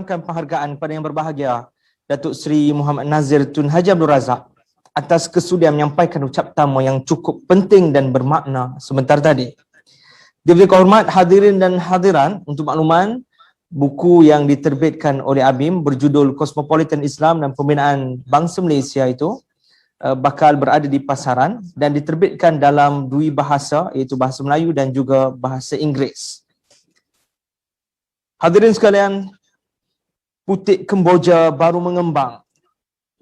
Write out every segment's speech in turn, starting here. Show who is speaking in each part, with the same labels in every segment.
Speaker 1: penghargaan kepada yang berbahagia Datuk Seri Muhammad Nazir Tun Haji Abdul Razak atas kesudian menyampaikan ucap tamu yang cukup penting dan bermakna sebentar tadi. Diberi hormat hadirin dan hadiran, untuk makluman, buku yang diterbitkan oleh ABIM berjudul Cosmopolitan Islam dan Pembinaan Bangsa Malaysia itu bakal berada di pasaran dan diterbitkan dalam dua bahasa, iaitu bahasa Melayu dan juga bahasa Inggeris. Hadirin sekalian, putik kemboja baru mengembang,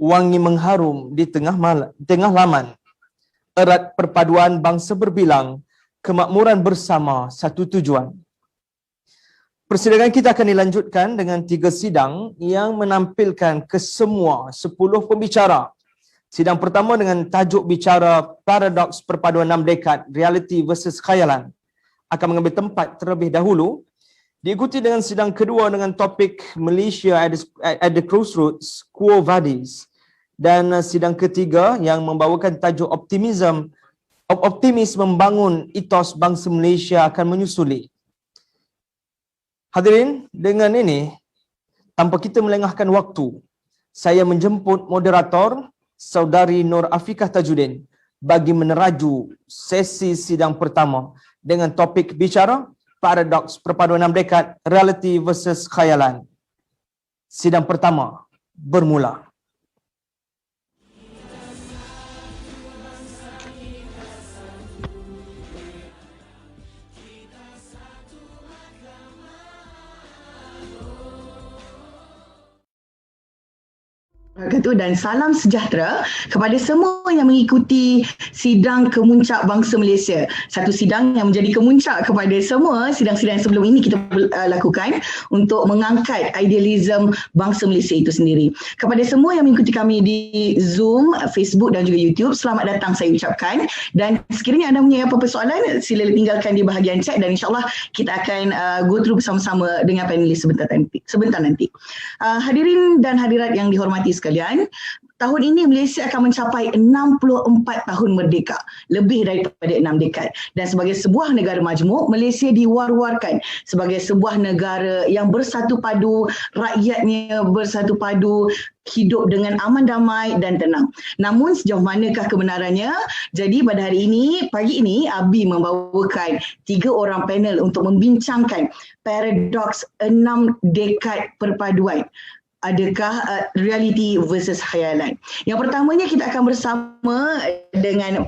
Speaker 1: wangi mengharum di tengah laman, erat perpaduan bangsa berbilang, kemakmuran bersama satu tujuan. Persidangan kita akan dilanjutkan dengan 3 sidang yang menampilkan kesemua 10 pembicara. Sidang pertama dengan tajuk bicara Paradoks Perpaduan 6 Dekad, Reality versus Khayalan, akan mengambil tempat terlebih dahulu. Diikuti dengan sidang kedua dengan topik Malaysia at the Crossroads, Quo Vadis. Dan sidang ketiga yang membawakan tajuk Optimis membangun etos bangsa Malaysia akan menyusuli. Hadirin, dengan ini, tanpa kita melengahkan waktu, saya menjemput moderator Saudari Nur Afiqah Tajuddin bagi meneraju sesi sidang pertama dengan topik bicara Paradoks Perpaduan 6 Dekad, Reality versus Khayalan. Sidang pertama bermula.
Speaker 2: Dan salam sejahtera kepada semua yang mengikuti sidang kemuncak bangsa Malaysia. Satu sidang yang menjadi kemuncak kepada semua sidang-sidang sebelum ini kita lakukan untuk mengangkat idealism bangsa Malaysia itu sendiri. Kepada semua yang mengikuti kami di Zoom, Facebook dan juga YouTube, selamat datang saya ucapkan. Dan sekiranya anda punya apa-apa soalan, sila tinggalkan di bahagian chat dan insyaAllah kita akan go through bersama-sama dengan panelis sebentar nanti. Hadirin dan hadirat yang dihormati sekalian, tahun ini Malaysia akan mencapai 64 tahun merdeka, lebih daripada 6 dekad. Dan sebagai sebuah negara majmuk, Malaysia diwar-warkan sebagai sebuah negara yang bersatu padu, rakyatnya bersatu padu, hidup dengan aman, damai dan tenang. Namun sejauh manakah kebenarannya? Jadi pada hari ini, pagi ini, ABI membawakan 3 orang panel untuk membincangkan paradoks 6 dekad perpaduan. Adakah reality versus khayalan? Yang pertamanya kita akan bersama dengan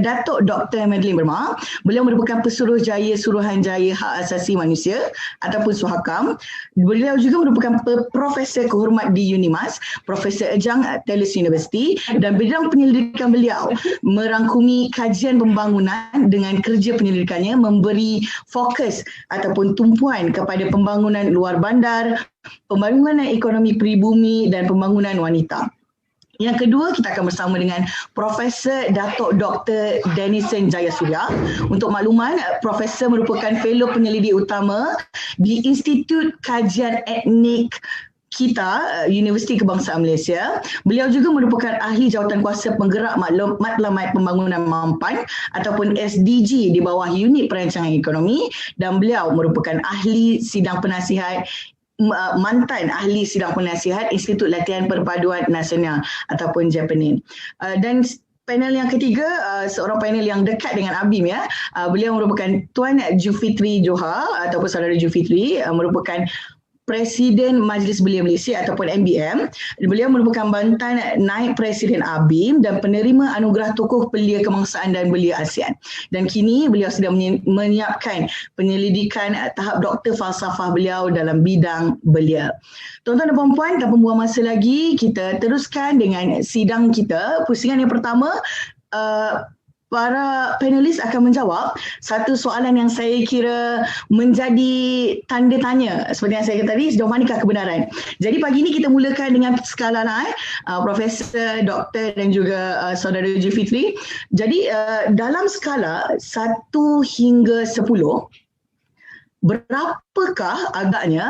Speaker 2: Datuk Dr. Madeline Berma. Beliau merupakan Pesuruhjaya Suruhanjaya Hak Asasi Manusia ataupun Suhakam. Beliau juga merupakan Profesor Kehormat di UNIMAS, Profesor Ejang Teles University, dan bidang penyelidikan beliau merangkumi kajian pembangunan dengan kerja penyelidikannya memberi fokus ataupun tumpuan kepada pembangunan luar bandar, pembangunan ekonomi peribumi dan pembangunan wanita. Yang kedua, kita akan bersama dengan Profesor Datuk Dr. Denison Jayasuriya. Untuk makluman, Profesor merupakan Fellow Penyelidik Utama di Institut Kajian Etnik kita, Universiti Kebangsaan Malaysia. Beliau juga merupakan ahli jawatankuasa penggerak matlamat pembangunan mampan ataupun SDG di bawah Unit Perancangan Ekonomi, dan beliau merupakan ahli sidang penasihat mantan ahli sidang penasihat Institut Latihan Perpaduan Nasional ataupun Japanin. Dan panel yang ketiga, seorang panel yang dekat dengan ABIM ya. Beliau merupakan Tuan Jufitri Johar ataupun Saudara Jufitri, merupakan Presiden Majlis Belia Malaysia ataupun MBM. Beliau merupakan mantan Naib Presiden ABIM dan penerima anugerah tokoh belia kebangsaan dan belia ASEAN. Dan kini beliau sedang menyiapkan penyelidikan tahap doktor falsafah beliau dalam bidang belia. Tuan-tuan dan puan-puan, tanpa membuang masa lagi, kita teruskan dengan sidang kita. Pusingan yang pertama, para panelis akan menjawab satu soalan yang saya kira menjadi tanda tanya. Seperti yang saya kata tadi, sejauh manakah kebenaran? Jadi pagi ini kita mulakan dengan skala Profesor, Doktor dan juga Saudara Jufitri. Jadi dalam skala 1 hingga 10, berapakah agaknya,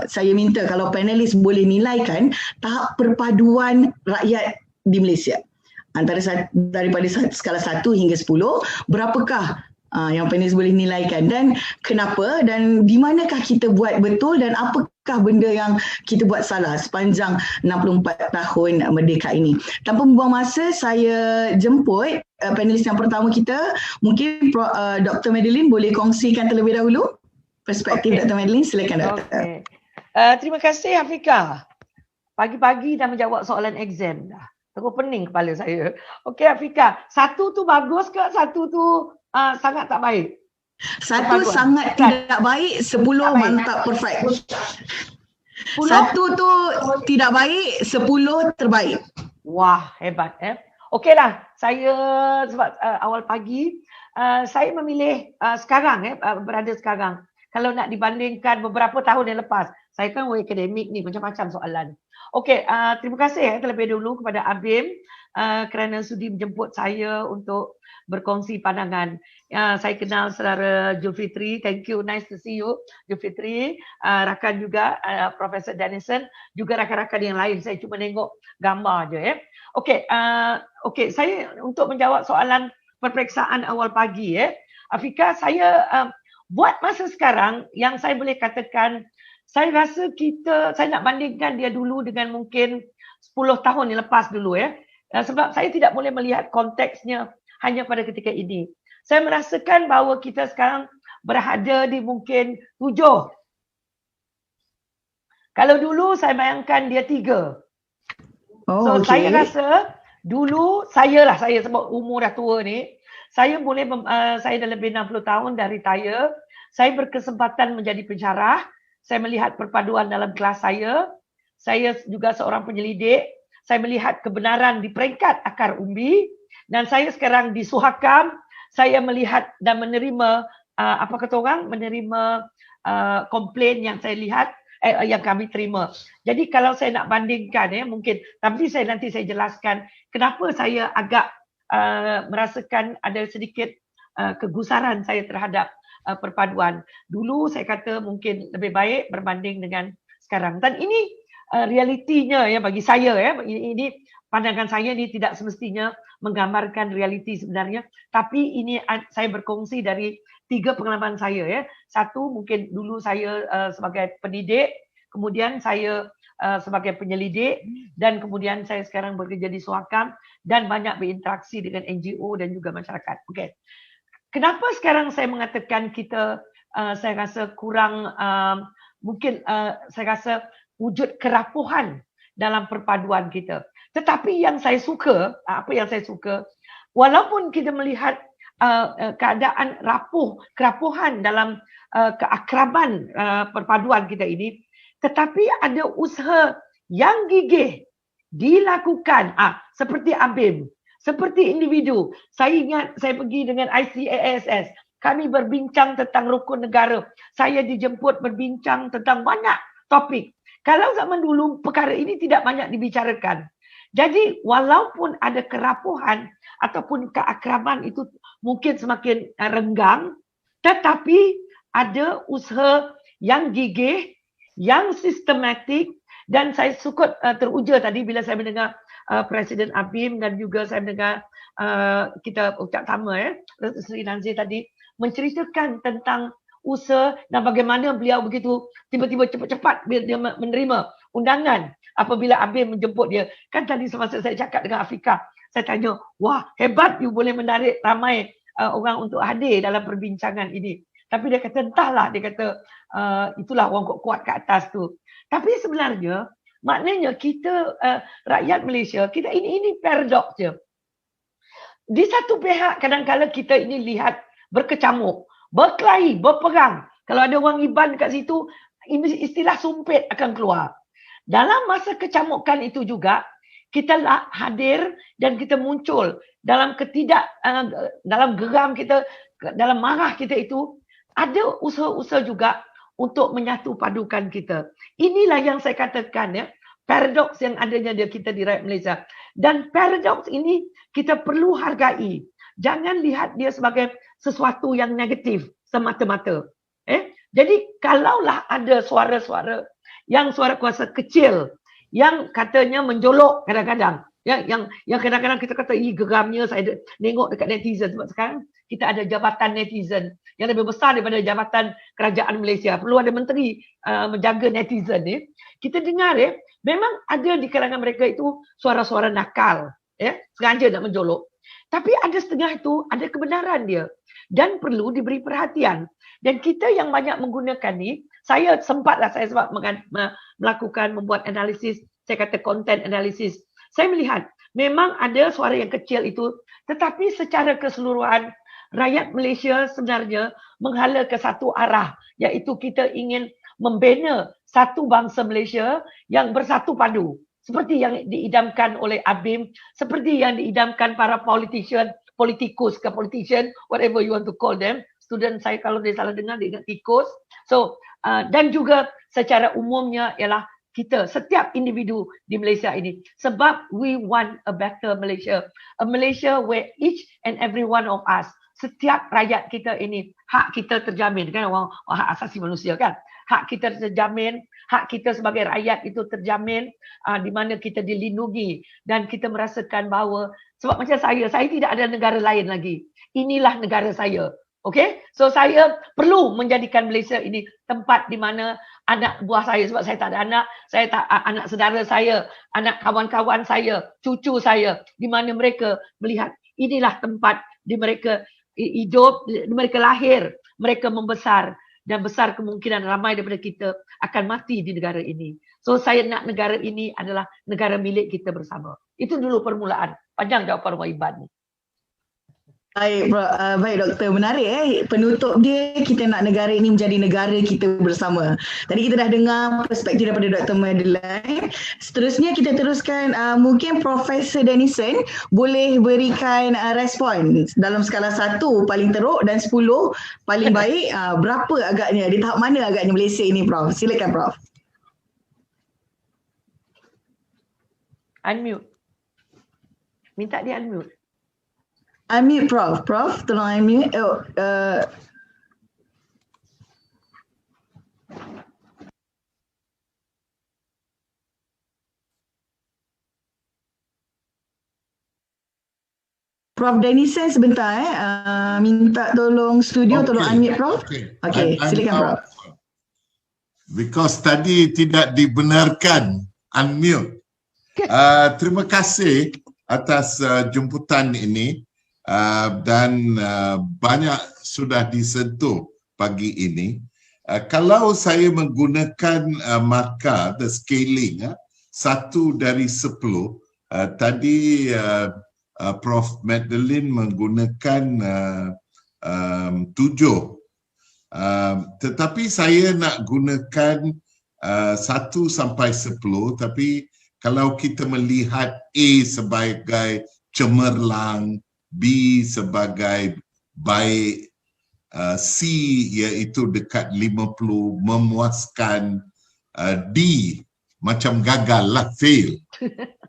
Speaker 2: saya minta kalau panelis boleh nilaikan tahap perpaduan rakyat di Malaysia? Daripada skala 1 hingga 10, berapakah yang panelis boleh nilaikan dan kenapa dan di manakah kita buat betul dan apa apakah benda yang kita buat salah sepanjang 64 tahun merdeka ini. Tanpa membuang masa, saya jemput panelis yang pertama kita. Mungkin Dr. Madeline boleh kongsikan terlebih dahulu perspektif Dr. Madeline. Silakan Dr.
Speaker 3: Terima kasih Afika. Pagi-pagi dah menjawab soalan exam dah. Terus pening kepala saya. Okey Afika, satu tu bagus ke? Satu tu sangat tak baik?
Speaker 2: Satu sangat tidak baik, 10 mantap perfect.
Speaker 3: 10?
Speaker 2: Satu tu tidak baik, 10 terbaik.
Speaker 3: Wah, hebat Okeylah, saya sebab awal pagi saya memilih sekarang berada sekarang. Kalau nak dibandingkan beberapa tahun yang lepas, saya kan akademik ni, macam-macam soalan. Okey, terima kasih terlebih dulu kepada Abim kerana sudi menjemput saya untuk berkongsi pandangan. Saya kenal saudara Julfitri. Thank you, nice to see you Julfitri. Rakan juga Profesor Dennison, juga rakan-rakan yang lain. Saya cuma tengok gambar je Okey, saya untuk menjawab soalan peperiksaan awal pagi Afika, saya buat masa sekarang yang saya boleh katakan, saya rasa saya nak bandingkan dia dulu dengan mungkin 10 tahun yang lepas dulu sebab saya tidak boleh melihat konteksnya hanya pada ketika ini. Saya merasakan bahawa kita sekarang berada di mungkin 7. Kalau dulu saya bayangkan dia 3. Saya rasa dulu saya sebab umur dah tua ni, saya dah lebih 60 tahun dah retire. Saya berkesempatan menjadi pensyarah. Saya melihat perpaduan dalam kelas saya. Saya juga seorang penyelidik. Saya melihat kebenaran di peringkat akar umbi. Dan saya sekarang di Suhakam. Saya melihat dan menerima, menerima komplain yang saya lihat, yang kami terima. Jadi kalau saya nak bandingkan mungkin, tapi nanti saya jelaskan kenapa saya agak merasakan ada sedikit kegusaran saya terhadap perpaduan. Dulu saya kata mungkin lebih baik berbanding dengan sekarang. Dan ini realitinya bagi saya ini pandangan saya ni tidak semestinya menggambarkan realiti sebenarnya, tapi ini saya berkongsi dari 3 pengalaman saya Satu, mungkin dulu saya sebagai pendidik, kemudian saya sebagai penyelidik, dan kemudian saya sekarang bekerja di Suhakam dan banyak berinteraksi dengan NGO dan juga masyarakat. Okey. Kenapa sekarang saya mengatakan kita, saya rasa kurang, saya rasa wujud kerapuhan dalam perpaduan kita. Tetapi yang saya suka, walaupun kita melihat keadaan kerapuhan dalam keakraban perpaduan kita ini, tetapi ada usaha yang gigih dilakukan, seperti Abim, seperti individu. Saya ingat saya pergi dengan ICASS. Kami berbincang tentang rukun negara. Saya dijemput berbincang tentang banyak topik. Kalau zaman dulu perkara ini tidak banyak dibicarakan. Jadi walaupun ada kerapuhan ataupun keakraban itu mungkin semakin renggang, tetapi ada usaha yang gigih, yang sistematik, dan saya suka teruja tadi bila saya mendengar Presiden Abim dan juga saya mendengar kita ucap sama Sri Nazir tadi menceritakan tentang usaha dan bagaimana beliau begitu tiba-tiba cepat-cepat dia menerima undangan apabila Abim menjemput dia. Kan tadi semasa saya cakap dengan Afika, saya tanya, wah hebat you boleh menarik ramai orang untuk hadir dalam perbincangan ini. Tapi dia kata entahlah, dia kata itulah orang kuat-kuat kat atas tu. Tapi sebenarnya maknanya kita rakyat Malaysia, kita ini paradoks je. Di satu pihak kadang-kadang kita ini lihat berkecamuk, berkelahi, berperang. Kalau ada orang Iban kat situ, istilah sumpit akan keluar. Dalam masa kecamukan itu juga, kita hadir dan kita muncul dalam dalam geram kita, dalam marah kita itu, ada usaha-usaha juga untuk menyatu padukan kita. Inilah yang saya katakan paradoks yang adanya kita di rakyat Malaysia. Dan paradoks ini kita perlu hargai. Jangan lihat dia sebagai sesuatu yang negatif semata-mata. Jadi kalaulah ada suara-suara yang suara kuasa kecil yang katanya menjolok kadang-kadang, Yang kadang-kadang kita kata geramnya saya tengok dekat netizen, sebab sekarang kita ada jabatan netizen yang lebih besar daripada jabatan kerajaan Malaysia. Perlu ada menteri menjaga netizen ni. Kita dengar memang ada di kalangan mereka itu suara-suara nakal, sengaja nak menjolok. Tapi ada setengah itu ada kebenaran dia dan perlu diberi perhatian. Dan kita yang banyak menggunakan ni, saya sebab membuat analisis, saya kata content analysis. Saya melihat memang ada suara yang kecil itu, tetapi secara keseluruhan rakyat Malaysia sebenarnya menghala ke satu arah, iaitu kita ingin membina satu bangsa Malaysia yang bersatu padu. Seperti yang diidamkan oleh Abim, seperti yang diidamkan para politician, whatever you want to call them. Student saya kalau dia salah dengar, dia ingat tikus. So, dan juga secara umumnya ialah kita, setiap individu di Malaysia ini. Sebab we want a better Malaysia. A Malaysia where each and every one of us, setiap rakyat kita ini, hak kita terjamin. Kan orang hak asasi manusia kan. Hak kita terjamin, hak kita sebagai rakyat itu terjamin, di mana kita dilindungi. Dan kita merasakan bahawa, sebab macam saya tidak ada negara lain lagi. Inilah negara saya. Okay, so saya perlu menjadikan Malaysia ini tempat di mana anak buah saya, sebab saya tak ada anak, saya tak anak saudara saya, anak kawan-kawan saya, cucu saya, di mana mereka melihat inilah tempat di mereka hidup, di mereka lahir, mereka membesar dan besar kemungkinan ramai daripada kita akan mati di negara ini. So saya nak negara ini adalah negara milik kita bersama. Itu dulu permulaan. Panjang jawapan Wak Iban ni.
Speaker 2: Baik Doktor, menarik penutup dia, kita nak negara ini menjadi negara kita bersama. Tadi kita dah dengar perspektif daripada Dr. Madeleine. Seterusnya kita teruskan, mungkin Profesor Dennison boleh berikan respon dalam skala 1 paling teruk dan 10 paling baik. Berapa agaknya, di tahap mana agaknya Malaysia ini, Prof? Silakan Prof.
Speaker 3: Unmute. Minta dia unmute.
Speaker 2: Unmute Prof. Prof, tolong unmute. Prof Dennison sebentar minta tolong studio, tolong unmute Prof. Okey, silakan Prof.
Speaker 4: Because tadi tidak dibenarkan unmute. Terima kasih atas jemputan ini. Dan banyak sudah disentuh pagi ini. Kalau saya menggunakan markah, the scaling, 1 dari 10, tadi Prof Madeleine menggunakan 7. Tetapi saya nak gunakan 1 sampai 10, tapi kalau kita melihat A sebagai cemerlang, B sebagai baik, C iaitu dekat 50, memuaskan, D macam gagal lah, fail.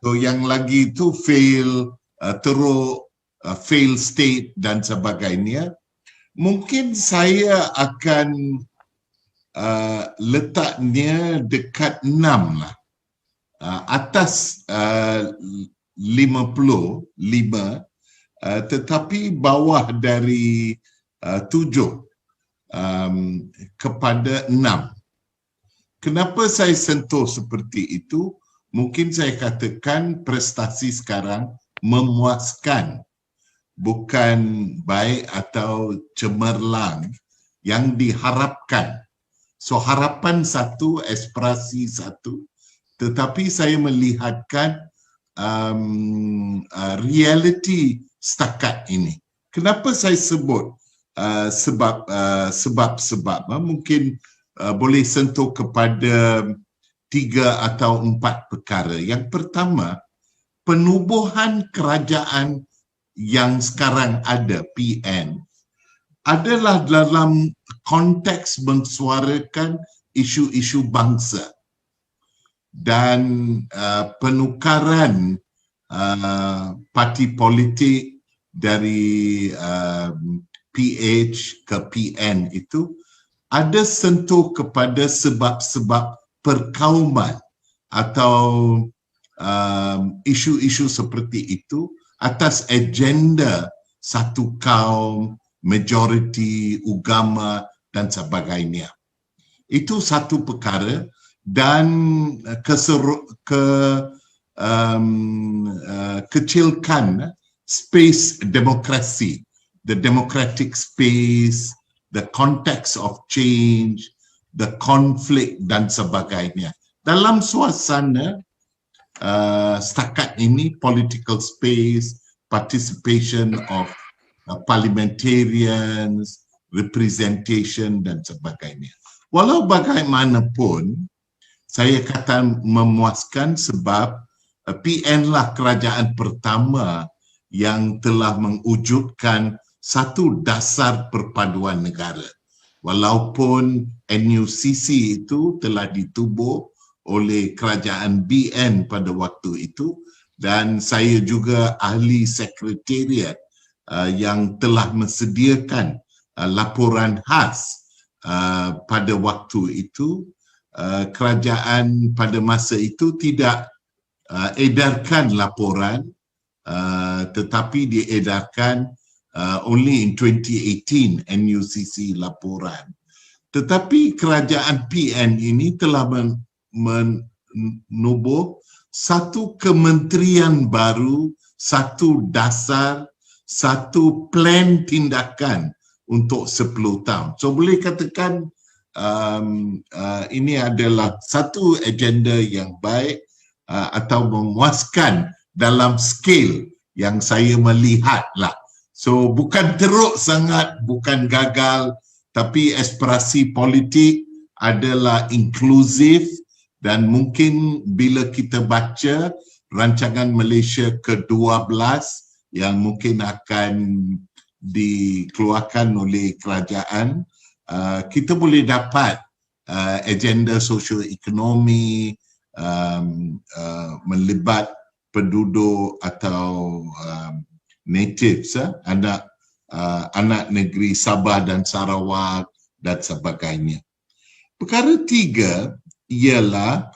Speaker 4: So yang lagi itu fail, teruk, fail state dan sebagainya. Mungkin saya akan letaknya dekat 6 lah. Atas 55, tetapi bawah dari 7 kepada 6. Kenapa saya sentuh seperti itu? Mungkin saya katakan prestasi sekarang memuaskan, bukan baik atau cemerlang yang diharapkan. So harapan 1, aspirasi 1, tetapi saya melihatkan reality setakat ini. Kenapa saya sebut sebab-sebab? Mungkin boleh sentuh kepada 3 atau 4 perkara. Yang pertama, penubuhan kerajaan yang sekarang ada, PN, adalah dalam konteks mensuarakan isu-isu bangsa dan penukaran parti politik dari PH ke PN itu ada sentuh kepada sebab-sebab perkauman atau isu-isu seperti itu atas agenda satu kaum, majoriti, agama dan sebagainya. Itu satu perkara, dan kecilkan space demokrasi, the democratic space, the context of change, the conflict dan sebagainya. Dalam suasana setakat ini, political space, participation of parliamentarians, representation dan sebagainya. Walau bagaimanapun, saya kata memuaskan sebab PN lah kerajaan pertama yang telah mewujudkan satu dasar perpaduan negara. Walaupun NUCC itu telah ditubuh oleh kerajaan BN pada waktu itu, dan saya juga ahli sekretariat yang telah mensediakan laporan khas pada waktu itu. Kerajaan pada masa itu tidak edarkan laporan, tetapi diedarkan only in 2018 NUCC laporan. Tetapi kerajaan PN ini telah menubuh satu kementerian baru, satu dasar, satu plan tindakan untuk 10 tahun. So boleh katakan ini adalah satu agenda yang baik atau memuaskan dalam skala yang saya melihatlah. So bukan teruk sangat, bukan gagal, tapi aspirasi politik adalah inklusif, dan mungkin bila kita baca rancangan Malaysia ke-12 yang mungkin akan dikeluarkan oleh kerajaan, kita boleh dapat agenda sosioekonomi, melibat penduduk atau natives, anak negeri Sabah dan Sarawak dan sebagainya. Perkara tiga ialah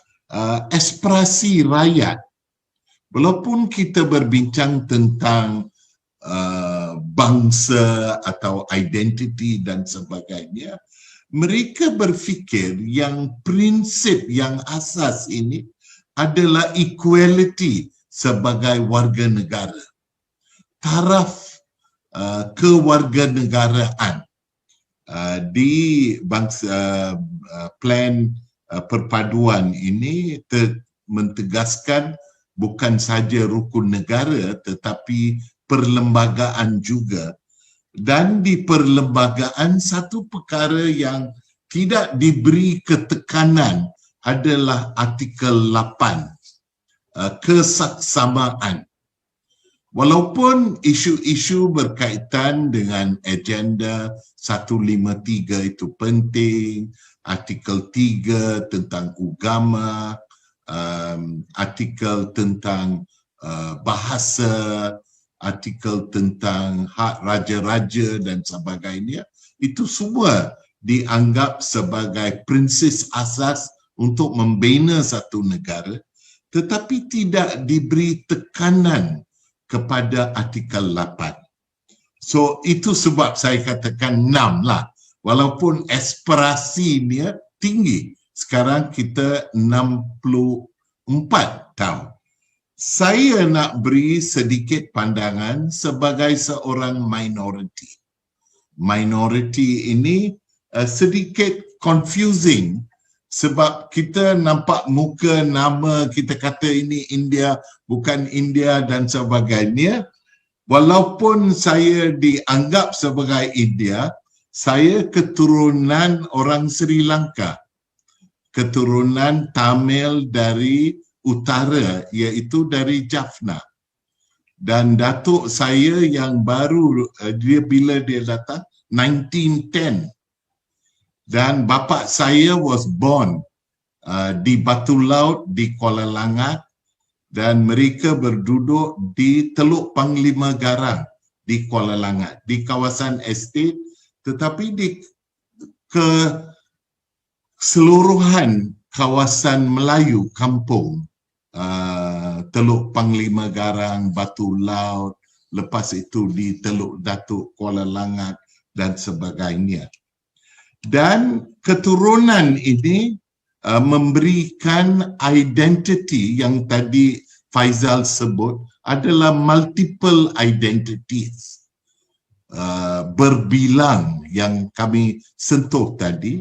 Speaker 4: aspirasi rakyat. Walaupun kita berbincang tentang bangsa atau identiti dan sebagainya, mereka berfikir yang prinsip yang asas ini adalah equality sebagai warga negara. Taraf kewarganegaraan di bangsa plan perpaduan ini mentegaskan bukan saja rukun negara tetapi perlembagaan juga. Dan di perlembagaan satu perkara yang tidak diberi ketekanan adalah artikel 8, kesaksamaan. Walaupun isu-isu berkaitan dengan agenda 153 itu penting, artikel 3 tentang agama, artikel tentang bahasa, artikel tentang hak raja-raja dan sebagainya, itu semua dianggap sebagai prinsip asas untuk membina satu negara, tetapi tidak diberi tekanan kepada artikel 8. So itu sebab saya katakan 6 lah. Walaupun aspirasinya tinggi. Sekarang kita 64 tahun. Saya nak beri sedikit pandangan sebagai seorang minoriti. Minoriti ini sedikit confusing sebab kita nampak muka, nama, kita kata ini India, bukan India dan sebagainya. Walaupun saya dianggap sebagai India, saya keturunan orang Sri Lanka. Keturunan Tamil dari utara, iaitu dari Jaffna. Dan datuk saya yang baru, bila dia datang, 1910. Dan bapa saya was born di Batu Laut di Kuala Langat, dan mereka berduduk di Teluk Panglima Garang di Kuala Langat, di kawasan estate, tetapi di keseluruhan kawasan Melayu kampung Teluk Panglima Garang, Batu Laut, lepas itu di Teluk Datuk Kuala Langat dan sebagainya. Dan keturunan ini memberikan identity yang tadi Faizal sebut adalah multiple identities. Berbilang yang kami sentuh tadi,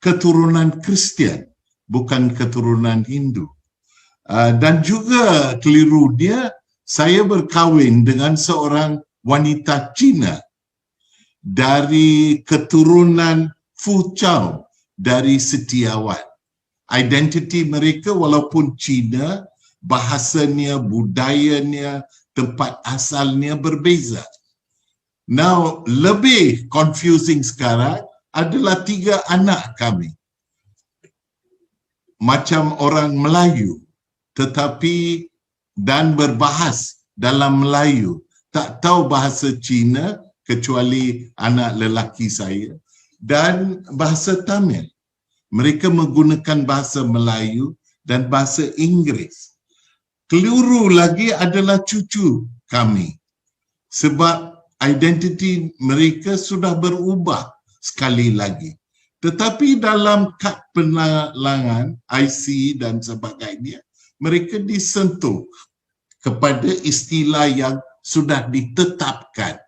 Speaker 4: keturunan Kristian, bukan keturunan Hindu. Dan juga keliru dia, saya berkahwin dengan seorang wanita Cina dari keturunan Fuchao dari Setiawan. Identiti mereka walaupun Cina, bahasanya, budayanya, tempat asalnya berbeza. Now, lebih confusing sekarang adalah 3 anak kami. Macam orang Melayu, tetapi dan berbahas dalam Melayu. Tak tahu bahasa Cina kecuali anak lelaki saya dan bahasa Tamil. Mereka menggunakan bahasa Melayu dan bahasa Inggeris. Keliru lagi adalah cucu kami. Sebab identiti mereka sudah berubah sekali lagi. Tetapi dalam kad penalangan, IC dan sebagainya, mereka disentuh kepada istilah yang sudah ditetapkan.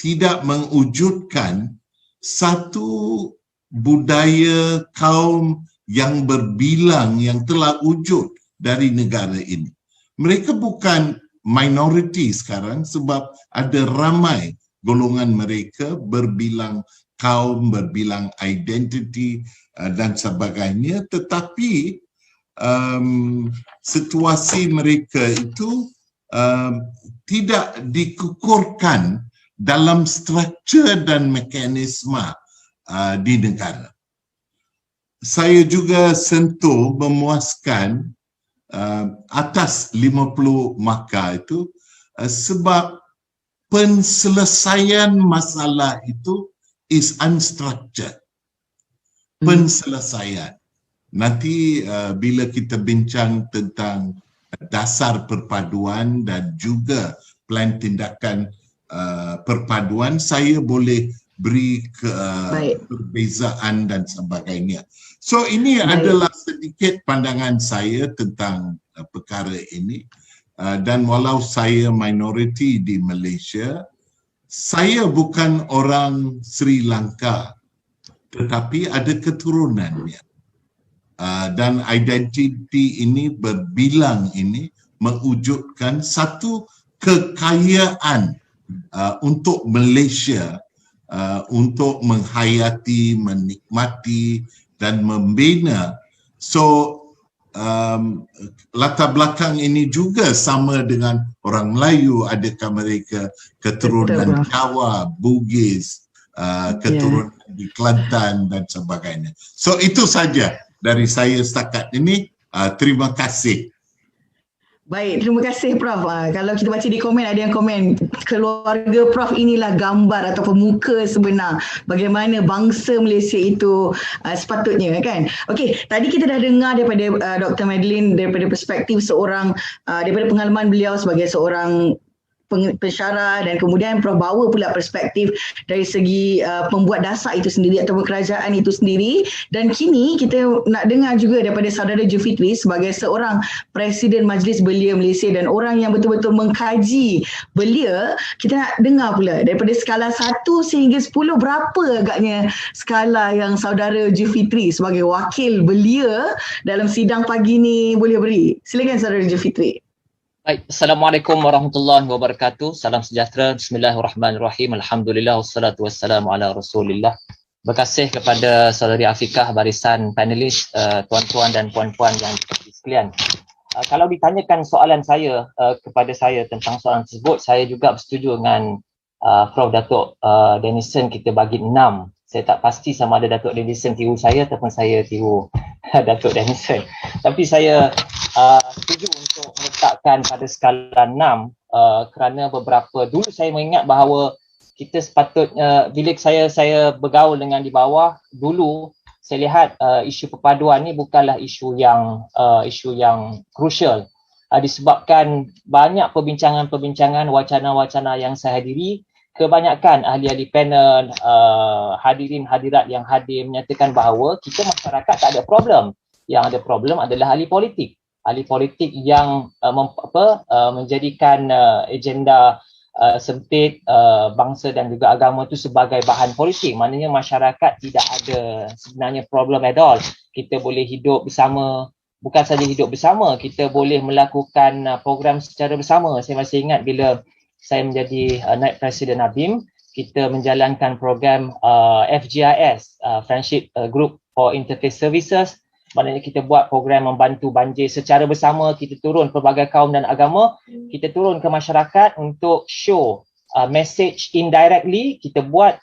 Speaker 4: Tidak mewujudkan satu budaya kaum yang berbilang yang telah wujud dari negara ini. Mereka bukan minoriti sekarang sebab ada ramai golongan mereka berbilang kaum, berbilang identiti dan sebagainya, tetapi situasi mereka itu tidak dikukurkan dalam struktur dan mekanisme di negara. Saya juga sentuh memuaskan atas 50 markah itu sebab penselesaian masalah itu is unstructured. Penselesaian. Nanti bila kita bincang tentang dasar perpaduan dan juga plan tindakan perpaduan, saya boleh beri perbezaan dan sebagainya. So ini adalah sedikit pandangan saya tentang perkara ini. Dan walau saya minoriti di Malaysia, saya bukan orang Sri Lanka, tetapi ada keturunannya. Dan identiti ini berbilang ini mewujudkan satu kekayaan untuk Malaysia, untuk menghayati, menikmati dan membina. So latar belakang ini juga sama dengan orang Melayu. Adakah mereka keturunan Jawa, Bugis, keturunan di Kelantan dan sebagainya. So itu saja dari saya setakat ini. Terima kasih.
Speaker 2: Baik, terima kasih Prof. Kalau kita baca di komen, ada yang komen, keluarga Prof inilah gambar ataupun muka sebenar bagaimana bangsa Malaysia itu sepatutnya, kan? Okey, tadi kita dah dengar daripada Dr. Madeline daripada perspektif seorang, daripada pengalaman beliau sebagai seorang pensyarah, dan kemudian Prof bawa pula perspektif dari segi pembuat dasar itu sendiri ataupun kerajaan itu sendiri. Dan kini kita nak dengar juga daripada saudara Zulfikri sebagai seorang Presiden Majlis Belia Malaysia dan orang yang betul-betul mengkaji belia. Kita nak dengar pula daripada skala 1 sehingga 10, berapa agaknya skala yang saudara Zulfikri sebagai wakil belia dalam sidang pagi ni boleh beri. Silakan saudara Zulfikri.
Speaker 5: Baik, Assalamualaikum warahmatullahi wabarakatuh. Salam sejahtera. Bismillahirrahmanirrahim. Alhamdulillah wassalatu wassalamu ala Rasulillah. Terima kasih kepada saudari Afikah, barisan panelis, tuan-tuan dan puan-puan yang dikasihi sekalian. Kalau ditanyakan soalan saya kepada saya tentang soalan tersebut, saya juga bersetuju dengan Prof Datuk Denison, kita bagi 6. Saya tak pasti sama ada Datuk Denison tiru saya ataupun saya tiru Datuk Denison. Tapi saya setuju untuk meletakkan pada skala 6 kerana beberapa, dulu saya mengingat bahawa kita sepatutnya, bila saya bergaul dengan di bawah, dulu saya lihat isu perpaduan ni bukanlah isu yang crucial. Disebabkan banyak perbincangan-perbincangan, wacana-wacana yang saya hadiri, kebanyakan ahli-ahli panel, hadirin hadirat yang hadir menyatakan bahawa kita masyarakat tak ada problem. Yang ada problem adalah ahli politik. Ahli politik yang menjadikan agenda sempit bangsa dan juga agama itu sebagai bahan politik. Maknanya masyarakat tidak ada sebenarnya problem at all. Kita boleh hidup bersama. Bukan saja hidup bersama, kita boleh melakukan program secara bersama. Saya masih ingat bila saya menjadi Naib Presiden ABIM, kita menjalankan program FGIS, Friendship Group for Interfaith Services. Maknanya kita buat program membantu banjir secara bersama, kita turun pelbagai kaum dan agama, kita turun ke masyarakat untuk show message indirectly, kita buat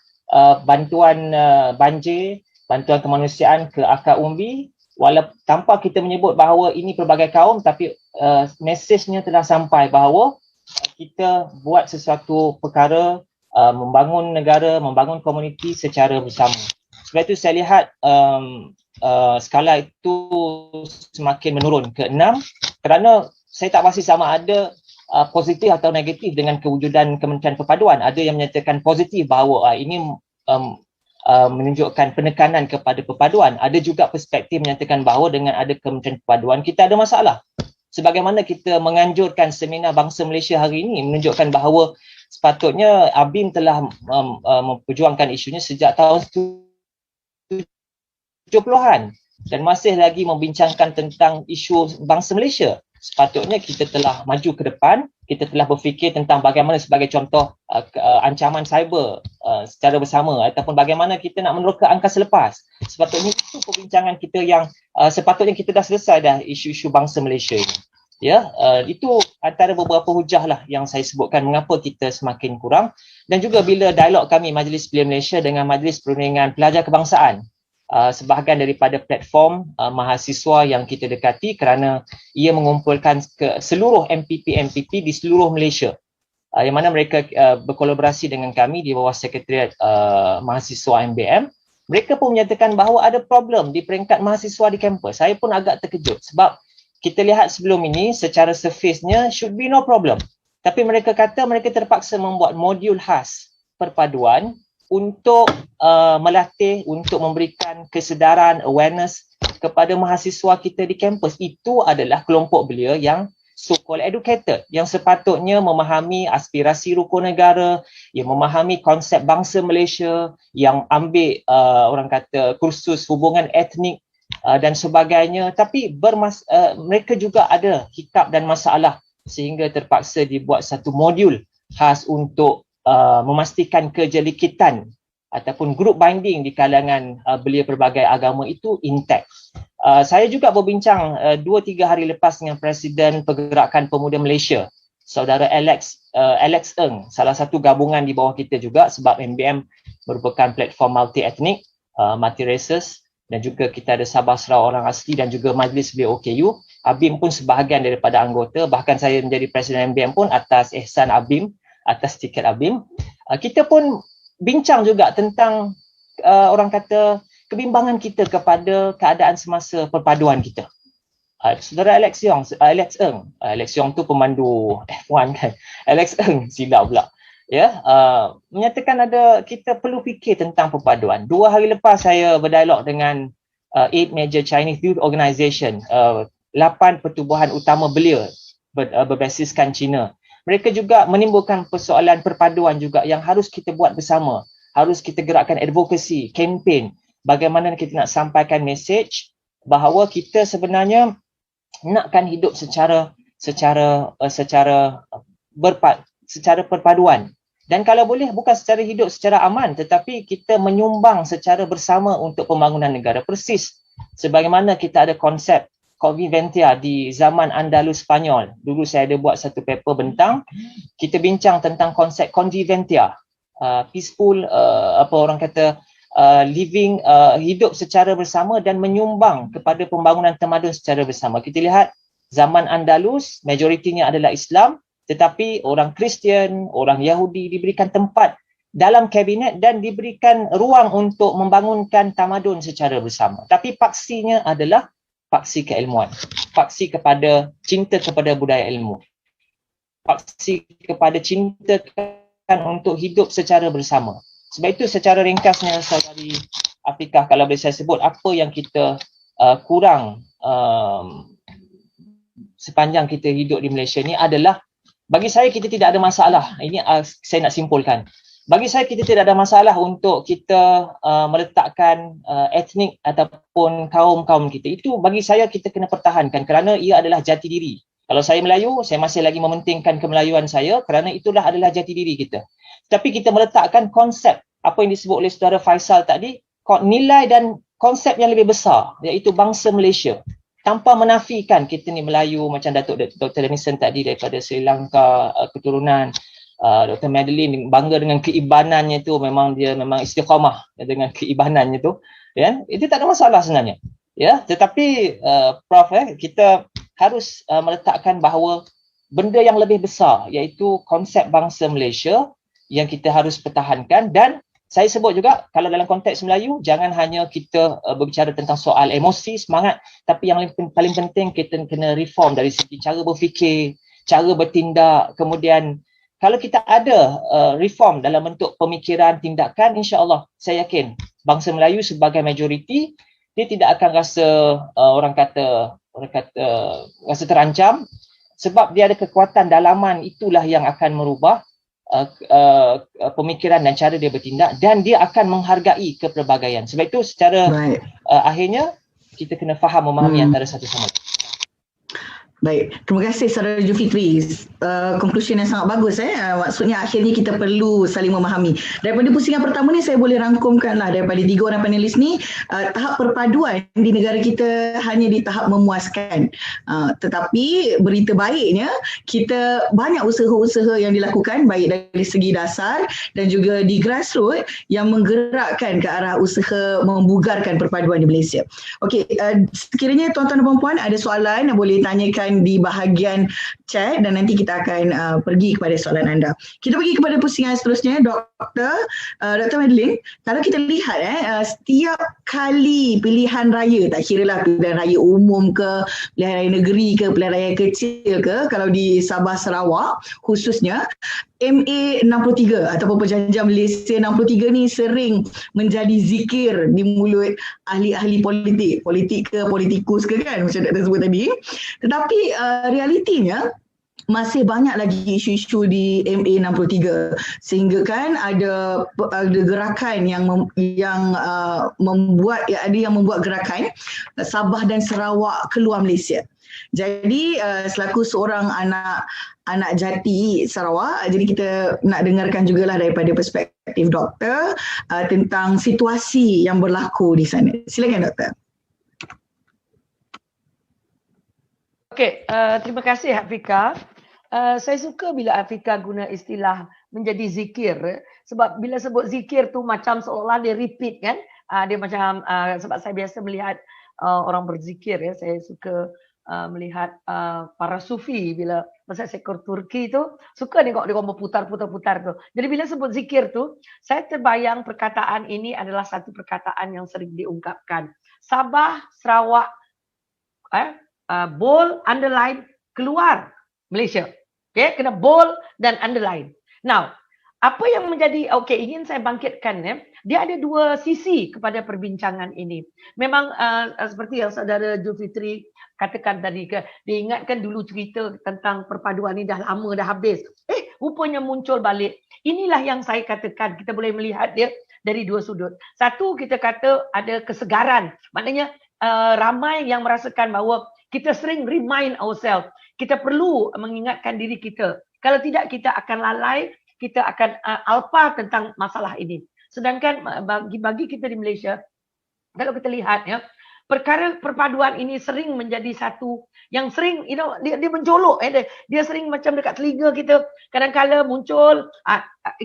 Speaker 5: bantuan banjir, bantuan kemanusiaan ke akar umbi, walaupun tanpa kita menyebut bahawa ini pelbagai kaum, tapi mesejnya telah sampai bahawa kita buat sesuatu perkara, membangun negara, membangun komuniti secara bersama. Sebab itu saya lihat skala itu semakin menurun ke 6 kerana saya tak pasti sama ada positif atau negatif dengan kewujudan Kementerian Perpaduan. Ada yang menyatakan positif bahawa ini menunjukkan penekanan kepada perpaduan. Ada juga perspektif menyatakan bahawa dengan ada Kementerian Perpaduan kita ada masalah. Sebagaimana kita menganjurkan seminar Bangsa Malaysia hari ini menunjukkan bahawa sepatutnya ABIM telah memperjuangkan isunya sejak tahun 70-an dan masih lagi membincangkan tentang isu bangsa Malaysia. Sepatutnya kita telah maju ke depan, kita telah berfikir tentang bagaimana sebagai contoh ancaman cyber secara bersama ataupun bagaimana kita nak meneroka angkasa lepas. Sepatutnya itu perbincangan kita yang sepatutnya kita dah selesai dah isu-isu bangsa Malaysia ini. Ya, itu antara beberapa hujah lah yang saya sebutkan mengapa kita semakin kurang, dan juga bila dialog kami Majlis Belia Malaysia dengan Majlis Perundingan Pelajar Kebangsaan, sebahagian daripada platform mahasiswa yang kita dekati kerana ia mengumpulkan ke seluruh MPP di seluruh Malaysia, yang mana mereka berkolaborasi dengan kami di bawah Sekretariat Mahasiswa MBM. Mereka pun menyatakan bahawa ada problem di peringkat mahasiswa di kampus. Saya pun agak terkejut sebab kita lihat sebelum ini secara surface-nya should be no problem. Tapi mereka kata mereka terpaksa membuat modul khas perpaduan untuk melatih, untuk memberikan kesedaran, awareness kepada mahasiswa kita di kampus. Itu adalah kelompok belia yang so-called educated, yang sepatutnya memahami aspirasi rukun negara, yang memahami konsep bangsa Malaysia, yang ambil orang kata kursus hubungan etnik dan sebagainya. Tapi mereka juga ada hikap dan masalah sehingga terpaksa dibuat satu modul khas untuk memastikan kejelikitan ataupun group binding di kalangan belia pelbagai agama itu intact. Saya juga berbincang 2-3 hari lepas dengan Presiden Pergerakan Pemuda Malaysia, Saudara Alex Ng, salah satu gabungan di bawah kita juga sebab MBM merupakan platform multi-etnik, multi-races, dan juga kita ada Sabah Sarawak orang asli dan juga Majlis Belia OKU. ABIM pun sebahagian daripada anggota, bahkan saya menjadi Presiden MBM pun atas ihsan ABIM, atas tiket ABIM. Kita pun bincang juga tentang orang kata kebimbangan kita kepada keadaan semasa perpaduan kita. Saudara Alex Ng tu pemandu F1 kan. Alex Ng silap pula. Ya, menyatakan kita perlu fikir tentang perpaduan. 2 hari lepas saya berdialog dengan 8 major Chinese youth organisation, 8 pertubuhan utama belia berbasiskan Cina. Mereka juga menimbulkan persoalan perpaduan juga yang harus kita buat bersama. Harus kita gerakkan advokasi, kempen. Bagaimana kita nak sampaikan mesej bahawa kita sebenarnya nakkan hidup secara perpaduan. Dan kalau boleh bukan secara hidup secara aman, tetapi kita menyumbang secara bersama untuk pembangunan negara. Persis sebagaimana kita ada konsep Conviventia di zaman Andalus Spanyol. Dulu saya ada buat satu paper bentang, kita bincang tentang konsep Conviventia, peaceful, living, hidup secara bersama dan menyumbang kepada pembangunan tamadun secara bersama. Kita lihat zaman Andalus, majoritinya adalah Islam, tetapi orang Kristian, orang Yahudi diberikan tempat dalam kabinet dan diberikan ruang untuk membangunkan tamadun secara bersama. Tapi paksinya adalah paksi keilmuan, paksi kepada cinta kepada budaya ilmu, paksi kepada cinta untuk hidup secara bersama. Sebab itu secara ringkasnya Saudari Afiqah, kalau boleh saya sebut apa yang kita kurang sepanjang kita hidup di Malaysia ni adalah, bagi saya kita tidak ada masalah. Ini saya nak simpulkan. Bagi saya kita tidak ada masalah untuk kita meletakkan etnik ataupun kaum-kaum kita. Itu bagi saya kita kena pertahankan kerana ia adalah jati diri. Kalau saya Melayu, saya masih lagi mementingkan kemelayuan saya kerana itulah adalah jati diri kita. Tapi kita meletakkan konsep apa yang disebut oleh Saudara Faisal tadi, nilai dan konsep yang lebih besar, iaitu bangsa Malaysia. Tanpa menafikan kita ni Melayu, macam Datuk Dr. Denison tadi daripada Sri Lanka, keturunan Dr. Madeline bangga dengan keibanannya tu, memang dia memang istiqamah dengan keibanannya tu, ya. Itu tak ada masalah sebenarnya. Ya, tetapi Prof, kita harus meletakkan bahawa benda yang lebih besar iaitu konsep bangsa Malaysia yang kita harus pertahankan. Dan saya sebut juga kalau dalam konteks Melayu, jangan hanya kita berbicara tentang soal emosi, semangat, tapi yang paling penting kita kena reform dari segi cara berfikir, cara bertindak. Kemudian kalau kita ada reform dalam bentuk pemikiran, tindakan, insya-Allah saya yakin bangsa Melayu sebagai majoriti dia tidak akan rasa orang kata rasa terancam, sebab dia ada kekuatan dalaman, itulah yang akan merubah pemikiran dan cara dia bertindak, dan dia akan menghargai kepelbagaian. Sebab itu secara akhirnya kita kena faham memahami antara satu sama lain.
Speaker 2: Baik, terima kasih Saudara Julfitri. Conclusion yang sangat bagus. Maksudnya akhirnya kita perlu saling memahami. Daripada pusingan pertama ni saya boleh rangkumkanlah daripada 3 orang panelis ni, tahap perpaduan di negara kita hanya di tahap memuaskan. Tetapi berita baiknya kita banyak usaha-usaha yang dilakukan baik dari segi dasar dan juga di grassroots yang menggerakkan ke arah usaha membugarkan perpaduan di Malaysia. Okey, sekiranya tuan-tuan dan puan-puan ada soalan yang boleh tanyakan di bahagian chat dan nanti kita akan pergi kepada soalan anda. Kita pergi kepada pusingan seterusnya, Dr. Madeline. Kalau kita lihat setiap kali pilihan raya, tak kiralah pilihan raya umum ke, pilihan raya negeri ke, pilihan raya kecil ke, kalau di Sabah Sarawak khususnya, MA 63 ataupun Perjanjian Malaysia 63 ni sering menjadi zikir di mulut ahli-ahli politik ke politikus ke kan, macam Dr. sebut tadi. Tetapi realitinya masih banyak lagi isu-isu di MA 63 sehingga kan ada gerakan yang membuat gerakan Sabah dan Sarawak keluar Malaysia. Jadi selaku seorang anak jati Sarawak, jadi kita nak dengarkan jugalah daripada perspektif doktor tentang situasi yang berlaku di sana. Silakan doktor.
Speaker 3: Okey, terima kasih Afiqah. Saya suka bila Afiqah guna istilah menjadi zikir, sebab bila sebut zikir tu macam seolah-olah dia repeat kan. Dia macam sebab saya biasa melihat orang berzikir ya, saya suka melihat para sufi bila masa saya ke Turki tu suka tengok dia orang berputar-putar tu. Jadi bila sebut zikir tu, saya terbayang perkataan ini adalah satu perkataan yang sering diungkapkan. Sabah, Sarawak, bold, underline, keluar Malaysia. Okay, kena bold dan underline. Now, apa yang menjadi, ingin saya bangkitkan dia ada dua sisi kepada perbincangan ini. Memang seperti yang Saudara Julfitri katakan tadi, dia ingatkan dulu cerita tentang perpaduan ini dah lama dah habis. Rupanya muncul balik. Inilah yang saya katakan, kita boleh melihat dia dari dua sudut. Satu, kita kata ada kesegaran. Maknanya ramai yang merasakan bahawa kita sering remind ourselves. Kita perlu mengingatkan diri kita. Kalau tidak, kita akan lalai, kita akan alpa tentang masalah ini. Sedangkan bagi kita di Malaysia, kalau kita lihat ya, perkara perpaduan ini sering menjadi satu yang sering, dia menjolok, dia sering macam dekat telinga kita. Kadang-kadang muncul,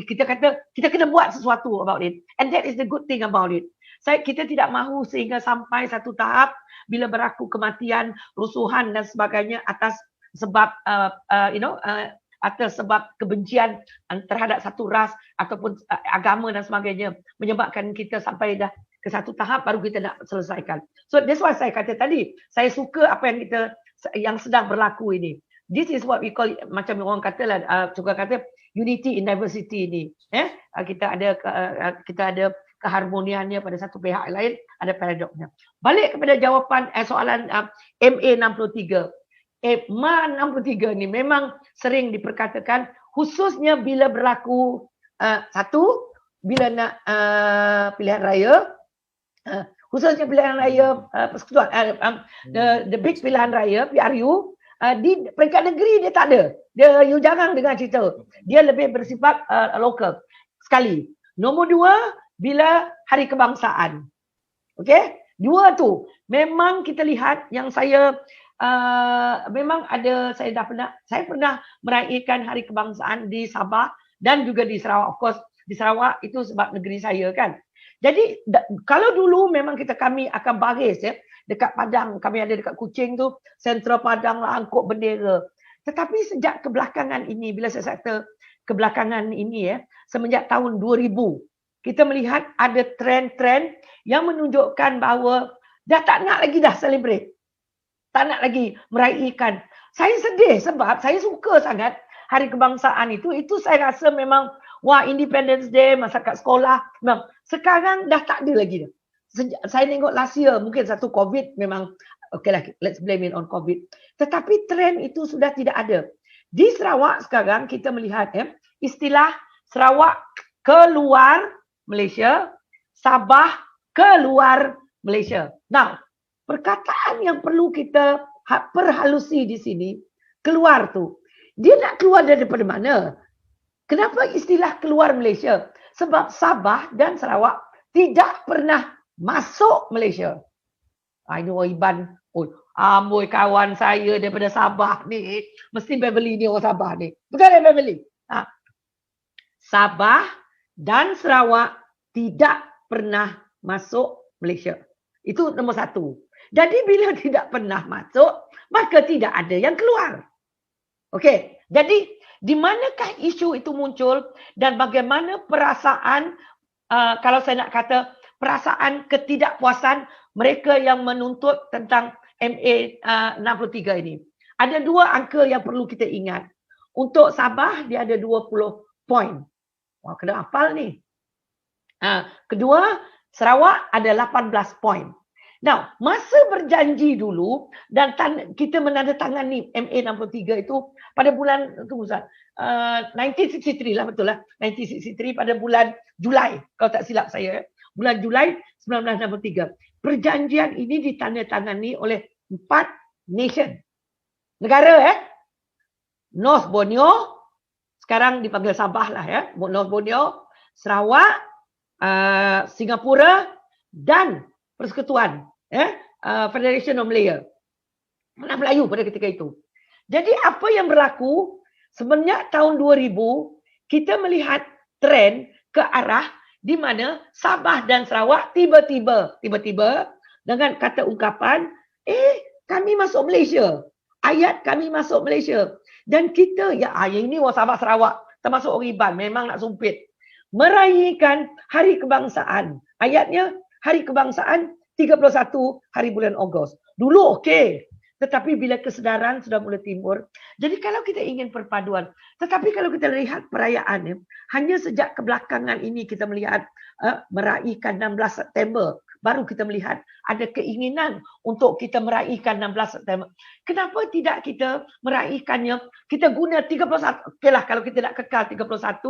Speaker 3: kita kata kita kena buat sesuatu about it, and that is the good thing about it. Kita tidak mahu sehingga sampai satu tahap bila berlaku kematian, rusuhan dan sebagainya atas sebab atas sebab kebencian terhadap satu ras ataupun agama dan sebagainya, menyebabkan kita sampai dah ke satu tahap baru kita nak selesaikan. So that's why saya kata tadi, saya suka apa yang sedang berlaku ini. This is what we call, macam orang kata lah, suka kata unity in diversity ini. Kita ada keharmoniannya pada satu pihak lain, ada paradoksnya. Balik kepada jawapan soalan MA 63. MA 63 ni memang sering diperkatakan, khususnya bila berlaku satu, bila nak pilihan raya, khususnya pilihan raya persekutuan, the big pilihan raya, PRU, di peringkat negeri dia tak ada. You jangan dengar cerita. Dia lebih bersifat lokal sekali. Nombor dua, bila hari kebangsaan. Okey? Dua tu. Memang kita lihat yang saya memang ada, saya pernah meraihkan hari kebangsaan di Sabah dan juga di Sarawak. Of course, di Sarawak itu sebab negeri saya kan. Jadi kalau dulu memang kami akan baris dekat Padang, kami ada dekat Kuching tu, Sentral Padang lah, angkut bendera. Tetapi sejak kebelakangan ini, bila saya kata kebelakangan ini semenjak tahun 2000, kita melihat ada trend-trend yang menunjukkan bahawa dah tak nak lagi dah celebrate. Tak nak lagi meraihkan. Saya sedih sebab saya suka sangat hari kebangsaan itu. Itu saya rasa memang, wah, Independence Day, masa kat sekolah. Memang. Sekarang dah tak ada lagi dah. Saya tengok last year, mungkin satu COVID memang, okay lah, let's blame it on COVID. Tetapi trend itu sudah tidak ada. Di Sarawak sekarang kita melihat istilah Sarawak keluar Malaysia, Sabah keluar Malaysia. Nah, perkataan yang perlu kita perhalusi di sini, keluar tu, dia nak keluar daripada mana? Kenapa istilah keluar Malaysia? Sebab Sabah dan Sarawak tidak pernah masuk Malaysia. Ini orang Iban. Amboi kawan saya daripada Sabah ni. Mesti Beverly ni orang Sabah ni. Bukan Beverly. Sabah dan Sarawak tidak pernah masuk Malaysia. Itu nombor satu. Jadi bila tidak pernah masuk, maka tidak ada yang keluar. Okey. Jadi di manakah isu itu muncul dan bagaimana perasaan, kalau saya nak kata, perasaan ketidakpuasan mereka yang menuntut tentang MA 63 ini. Ada dua angka yang perlu kita ingat. Untuk Sabah, dia ada 20 poin. Wah, kena hafal ni. Kedua, Sarawak ada 18 poin. Now, masa berjanji dulu dan kita menandatangani MA 63 itu pada bulan 1963 lah, betul lah. 1963 pada bulan Julai, kalau tak silap saya. Bulan Julai 1963. Perjanjian ini ditandatangani oleh 4 nation. Negara North Borneo, sekarang dipanggil Sabah lah North Borneo, Sarawak, Singapura dan Persekutuan Federation of Malaya. Mana Melayu pada ketika itu. Jadi apa yang berlaku semenjak tahun 2000, kita melihat trend ke arah di mana Sabah dan Sarawak tiba-tiba dengan kata ungkapan, kami masuk Malaysia. Ayat kami masuk Malaysia. Dan kita, ini orang Sabah Sarawak, termasuk orang Iban, memang nak sumpit. Meraihkan hari kebangsaan. Ayatnya, hari kebangsaan 31 hari bulan Ogos. Dulu okey. Tetapi bila kesedaran sudah mula timbul. Jadi kalau kita ingin perpaduan. Tetapi kalau kita lihat perayaan, hanya sejak kebelakangan ini kita melihat meraihkan 16 September. Baru kita melihat ada keinginan untuk kita meraihkan 16 September. Kenapa tidak kita meraihkannya? Kita guna 31. Okeylah, kalau kita nak kekal 31,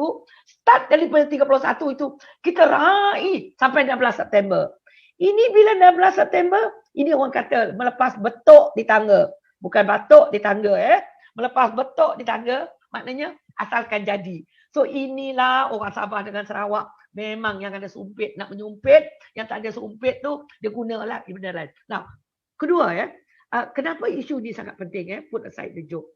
Speaker 3: start daripada 31 itu, kita raih sampai 16 September. Ini bila 16 September, ini orang kata melepas betuk di tangga. Bukan batuk di tangga. Melepas betuk di tangga, maknanya asalkan jadi. So inilah orang Sabah dengan Sarawak. Memang yang ada sumpit nak menyumpit, yang tak ada sumpit tu dia gunalah benda lain. Nah, kedua kenapa isu ni sangat penting put aside the joke.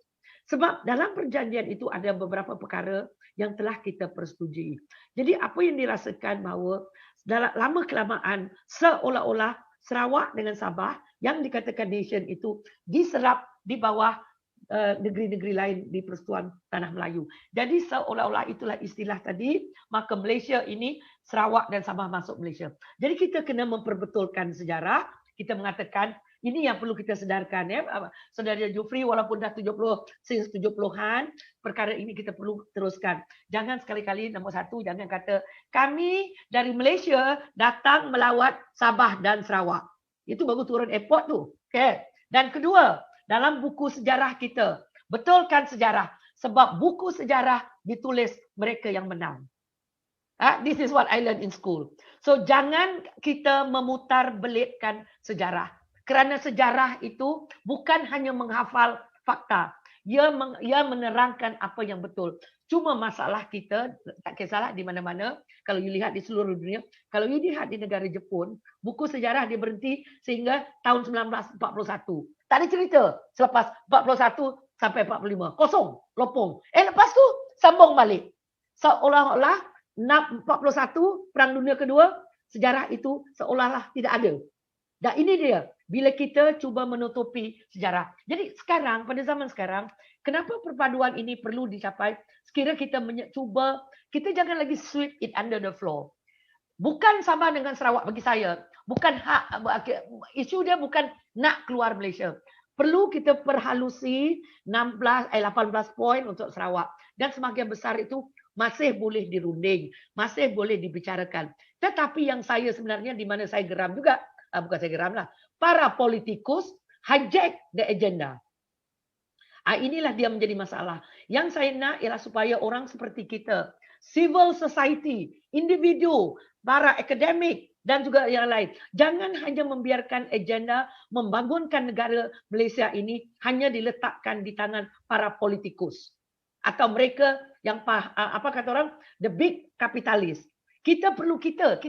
Speaker 3: Sebab dalam perjanjian itu ada beberapa perkara yang telah kita persetujui. Jadi apa yang dirasakan bahawa dalam lama kelamaan seolah-olah Sarawak dengan Sabah yang dikatakan nation itu diserap di bawah negeri-negeri lain di Persekutuan Tanah Melayu. Jadi seolah-olah itulah istilah tadi, maka Malaysia ini Sarawak dan Sabah masuk Malaysia. Jadi kita kena memperbetulkan sejarah. Kita mengatakan ini yang perlu kita sedarkan ya. Saudara Jufri walaupun dah 70-an, perkara ini kita perlu teruskan. Jangan sekali-kali nombor satu, jangan kata kami dari Malaysia datang melawat Sabah dan Sarawak. Itu baru turun airport tu. Okay. Dan kedua, dalam buku sejarah kita, betulkan sejarah. Sebab buku sejarah ditulis mereka yang menang. This is what I learned in school. So jangan kita memutar belitkan sejarah. Kerana sejarah itu bukan hanya menghafal fakta. Ia menerangkan apa yang betul. Cuma masalah kita, tak kisahlah di mana-mana, kalau you lihat di seluruh dunia, kalau you lihat di negara Jepun, buku sejarah dia berhenti sehingga tahun 1941. Tak ada cerita selepas 41 sampai 45. Kosong, lopong. Lepas tu sambung balik. Seolah-olah 41 Perang Dunia Kedua, sejarah itu seolah-olah tidak ada. Dan ini dia, bila kita cuba menutupi sejarah. Jadi sekarang, pada zaman sekarang, kenapa perpaduan ini perlu dicapai? Sekiranya kita cuba, kita jangan lagi sweep it under the floor. Bukan sama dengan Sarawak bagi saya. Bukan hak, isu dia bukan nak keluar Malaysia. Perlu kita perhalusi 18 poin untuk Sarawak. Dan sebahagian besar itu masih boleh dirunding, masih boleh dibicarakan. Tetapi yang saya sebenarnya di mana saya geram juga, bukan saya geram lah, para politikus hijack the agenda. Inilah dia menjadi masalah. Yang saya nak ialah supaya orang seperti kita, civil society, individu, para akademik dan juga yang lain, jangan hanya membiarkan agenda membangunkan negara Malaysia ini hanya diletakkan di tangan para politikus atau mereka yang apa kata orang, the big capitalist. Kita perlu kita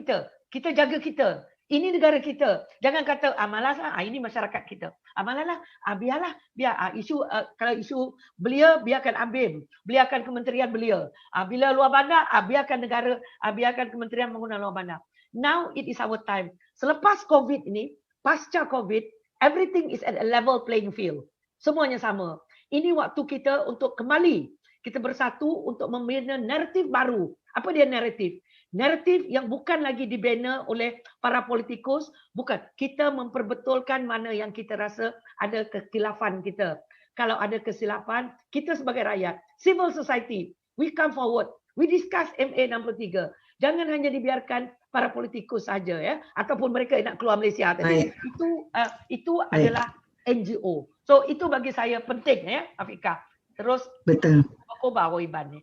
Speaker 3: jaga kita. Ini negara kita. Jangan kata malas ini masyarakat kita. Malas biarlah isu kalau isu belia biarkan ambil. Beliakan kementerian belia. Bila luar bandar biarkan negara biarkan kementerian menggunakan luar bandar. Now it is our time. Selepas COVID ini, pasca COVID, everything is at a level playing field. Semuanya sama. Ini waktu kita untuk kembali. Kita bersatu untuk membina naratif baru. Apa dia naratif? Naratif yang bukan lagi dibina oleh para politikus. Bukan. Kita memperbetulkan mana yang kita rasa ada kekhilafan kita. Kalau ada kesilapan, kita sebagai rakyat, civil society, we come forward. We discuss MA 63. Jangan hanya dibiarkan para politikus saja ya, ataupun mereka nak keluar Malaysia tadi. Itu adalah NGO. So itu bagi saya penting ya, Afika. Terus
Speaker 2: betul.
Speaker 3: Aku bawa Iban ni.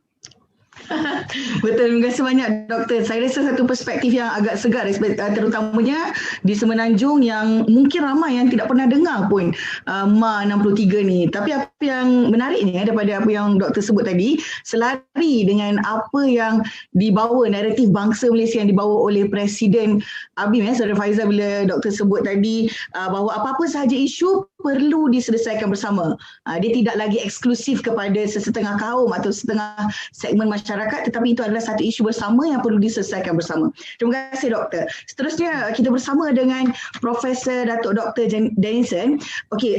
Speaker 2: Betul, terima kasih banyak Doktor. Saya rasa satu perspektif yang agak segar terutamanya di Semenanjung yang mungkin ramai yang tidak pernah dengar pun MA 63 ni. Tapi apa yang menariknya daripada apa yang Doktor sebut tadi, selari dengan apa yang dibawa, naratif bangsa Malaysia yang dibawa oleh Presiden Abim Saudara Faizal, bila Doktor sebut tadi bahawa apa-apa sahaja isu perlu diselesaikan bersama. Dia tidak lagi eksklusif kepada sesetengah kaum atau setengah segmen masyarakat, tetapi itu adalah satu isu bersama yang perlu diselesaikan bersama. Terima kasih Doktor. Seterusnya kita bersama dengan Profesor Datuk Dr. Dennison. Okey,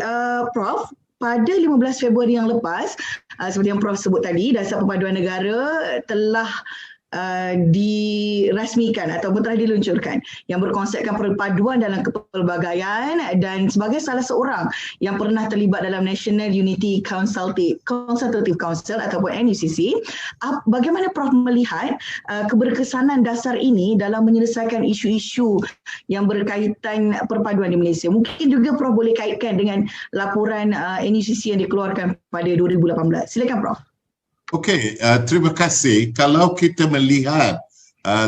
Speaker 2: Prof, pada 15 Februari yang lepas, seperti yang Prof sebut tadi, Dasar Perpaduan Negara telah dirasmikan ataupun telah diluncurkan yang berkonsepkan perpaduan dalam kepelbagaian, dan sebagai salah seorang yang pernah terlibat dalam National Unity Consultative Council ataupun NUCC, bagaimana Prof melihat keberkesanan dasar ini dalam menyelesaikan isu-isu yang berkaitan perpaduan di Malaysia? Mungkin juga Prof boleh kaitkan dengan laporan NUCC yang dikeluarkan pada 2018. Silakan Prof.
Speaker 4: Okey, terima kasih. Kalau kita melihat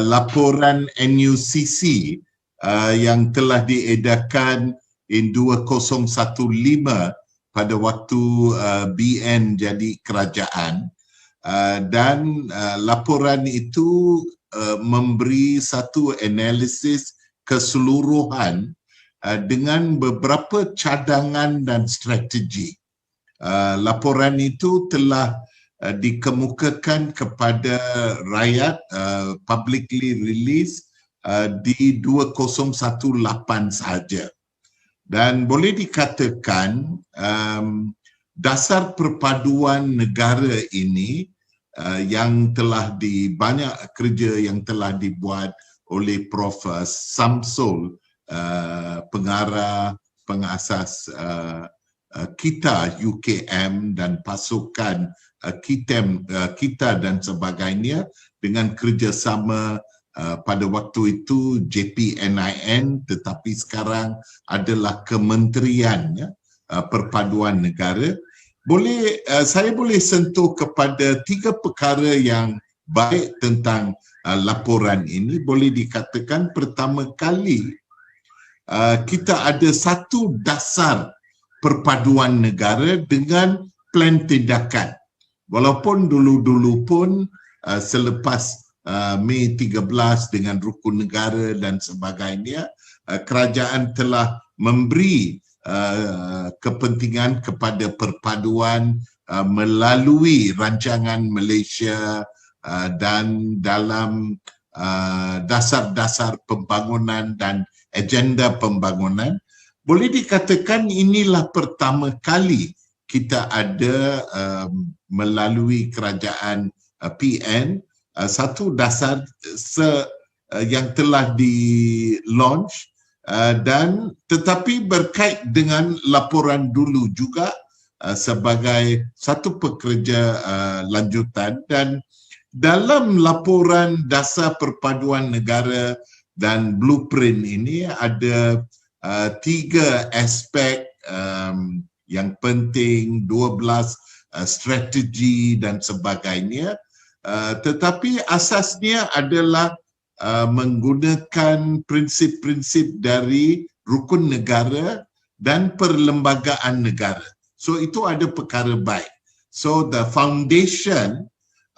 Speaker 4: laporan NUCC yang telah diedarkan in 2015 pada waktu BN jadi kerajaan, dan laporan itu memberi satu analisis keseluruhan dengan beberapa cadangan dan strategi. Laporan itu telah dikemukakan kepada rakyat, publicly released di 2018 sahaja. Dan boleh dikatakan dasar perpaduan negara ini yang telah banyak kerja yang telah dibuat oleh Prof. Samsul, pengarah pengasas KITA UKM dan pasukan KITA dan sebagainya, dengan kerjasama pada waktu itu JPNIN, tetapi sekarang adalah Kementerian Perpaduan Negara. Saya boleh sentuh kepada 3 perkara yang baik tentang laporan ini. Boleh dikatakan pertama kali kita ada satu dasar perpaduan negara dengan plan tindakan. Walaupun dulu-dulu pun selepas Mei 13 dengan rukun negara dan sebagainya, kerajaan telah memberi kepentingan kepada perpaduan melalui rancangan Malaysia dan dalam dasar-dasar pembangunan dan agenda pembangunan. Boleh dikatakan inilah pertama kali kita ada melalui kerajaan PN satu dasar yang telah di-launch, dan tetapi berkait dengan laporan dulu juga sebagai satu pekerja lanjutan. Dan dalam laporan dasar perpaduan negara dan blueprint ini ada 3 aspek yang penting, 12 strategi dan sebagainya, tetapi asasnya adalah menggunakan prinsip-prinsip dari rukun negara dan perlembagaan negara. So itu ada perkara baik. So the foundation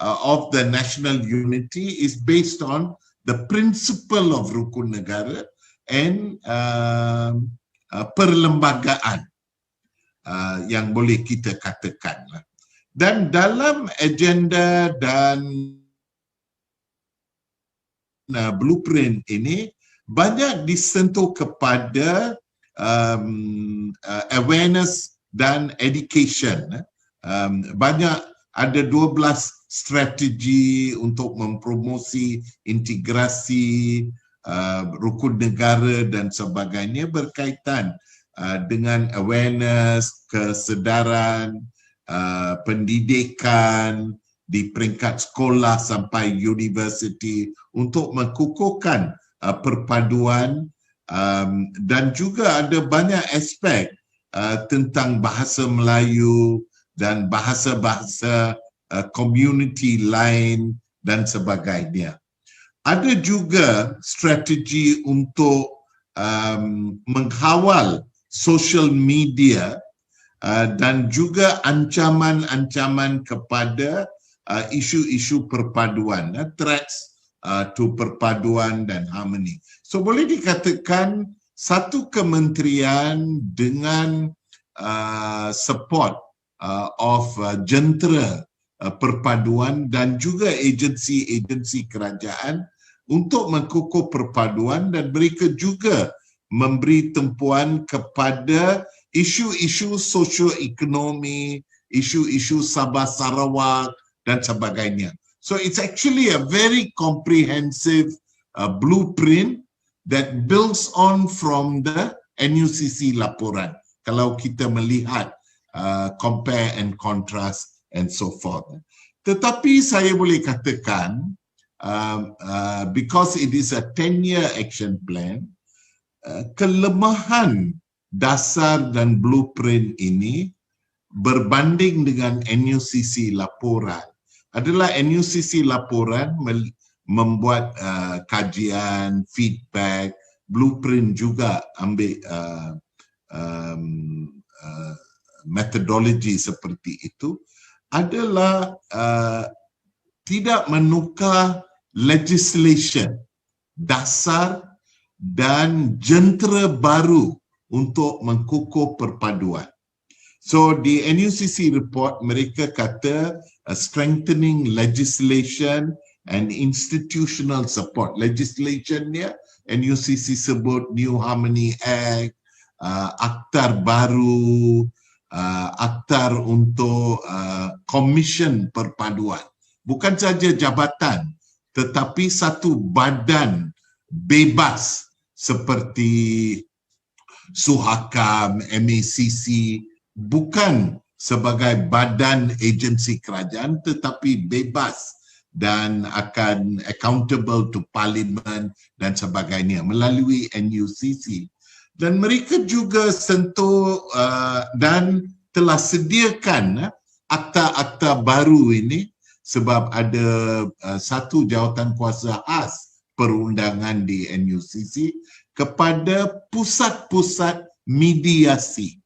Speaker 4: of the national unity is based on the principle of rukun negara and perlembagaan yang boleh kita katakan. Dan dalam agenda dan blueprint ini banyak disentuh kepada awareness dan education. Banyak, ada 12 strategi untuk mempromosi integrasi rukun negara dan sebagainya berkaitan dengan awareness, kesedaran, pendidikan di peringkat sekolah sampai universiti untuk mengukuhkan perpaduan, dan juga ada banyak aspek tentang bahasa Melayu dan bahasa-bahasa community lain dan sebagainya. Ada juga strategi untuk mengawal social media dan juga ancaman-ancaman kepada isu-isu perpaduan, threats to perpaduan dan harmony. So boleh dikatakan satu kementerian dengan support of jentera perpaduan dan juga agensi-agensi kerajaan untuk mengukuh perpaduan, dan mereka juga memberi tumpuan kepada isu-isu sosioekonomi, isu-isu Sabah Sarawak dan sebagainya. So it's actually a very comprehensive blueprint that builds on from the NUCC laporan. Kalau kita melihat compare and contrast and so forth. Tetapi saya boleh katakan because it is a 10-year action plan, kelemahan dasar dan blueprint ini berbanding dengan NUCC laporan adalah NUCC laporan membuat kajian, feedback, blueprint juga ambil metodologi seperti itu, adalah tidak menukar legislation dasar dan jentera baru untuk mengukuh perpaduan. So di NUCC report mereka kata strengthening legislation and institutional support. Legislationnya NUCC sebut New Harmony Act, Aktar baru, aktar untuk komisen perpaduan. Bukan saja jabatan, tetapi satu badan bebas seperti Suhakam, MACC, bukan sebagai badan agensi kerajaan tetapi bebas dan akan accountable to parlimen dan sebagainya melalui NUCC. Dan mereka juga sentuh dan telah sediakan akta-akta baru ini sebab ada satu jawatan kuasa khas perundangan di NUCC kepada pusat-pusat mediasi.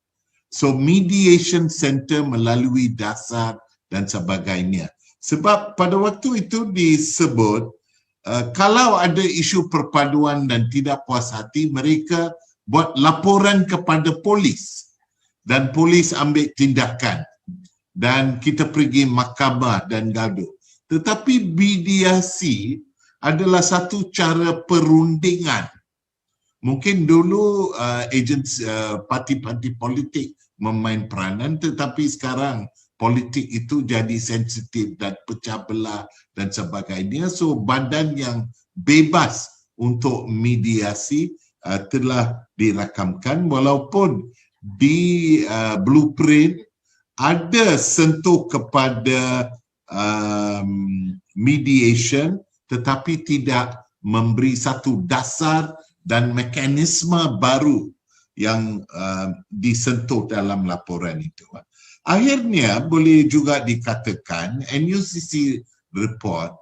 Speaker 4: So mediation center melalui dasar dan sebagainya. Sebab pada waktu itu disebut kalau ada isu perpaduan dan tidak puas hati, mereka buat laporan kepada polis dan polis ambil tindakan dan kita pergi mahkamah dan gaduh. Tetapi mediasi adalah satu cara perundingan. Mungkin dulu parti-parti politik memain peranan, tetapi sekarang politik itu jadi sensitif dan pecah belah dan sebagainya. So badan yang bebas untuk mediasi telah dirakamkan, walaupun di blueprint ada sentuh kepada mediation, tetapi tidak memberi satu dasar dan mekanisme baru yang disentuh dalam laporan itu. Akhirnya boleh juga dikatakan NUCC report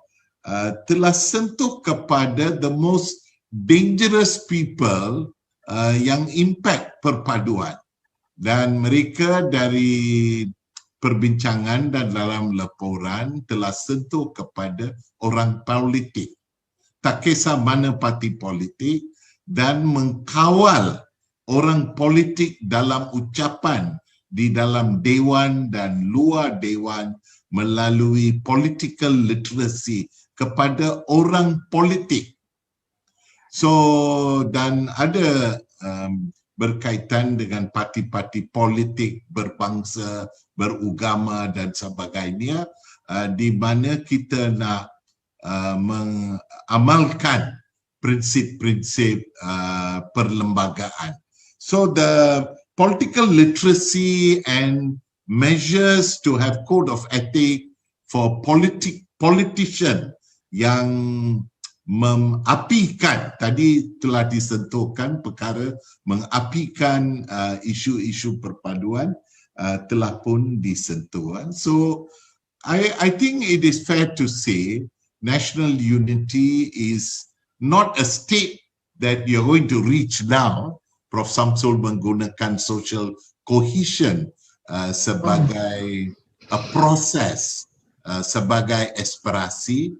Speaker 4: telah sentuh kepada the most dangerous people yang impact perpaduan, dan mereka dari perbincangan dan dalam laporan telah sentuh kepada orang politik, tak kisah mana parti politik, dan mengkawal orang politik dalam ucapan di dalam dewan dan luar dewan melalui political literacy kepada orang politik. So dan ada berkaitan dengan parti-parti politik berbangsa, beragama dan sebagainya, di mana kita nak mengamalkan prinsip-prinsip perlembagaan. So the political literacy and measures to have code of ethic for politician yang mengapikan, tadi telah disentuhkan perkara mengapikan isu-isu perpaduan telah pun disentuh. So I think it is fair to say national unity is not a state that you're going to reach now. Prof. Samsul menggunakan social cohesion sebagai a process, sebagai aspirasi,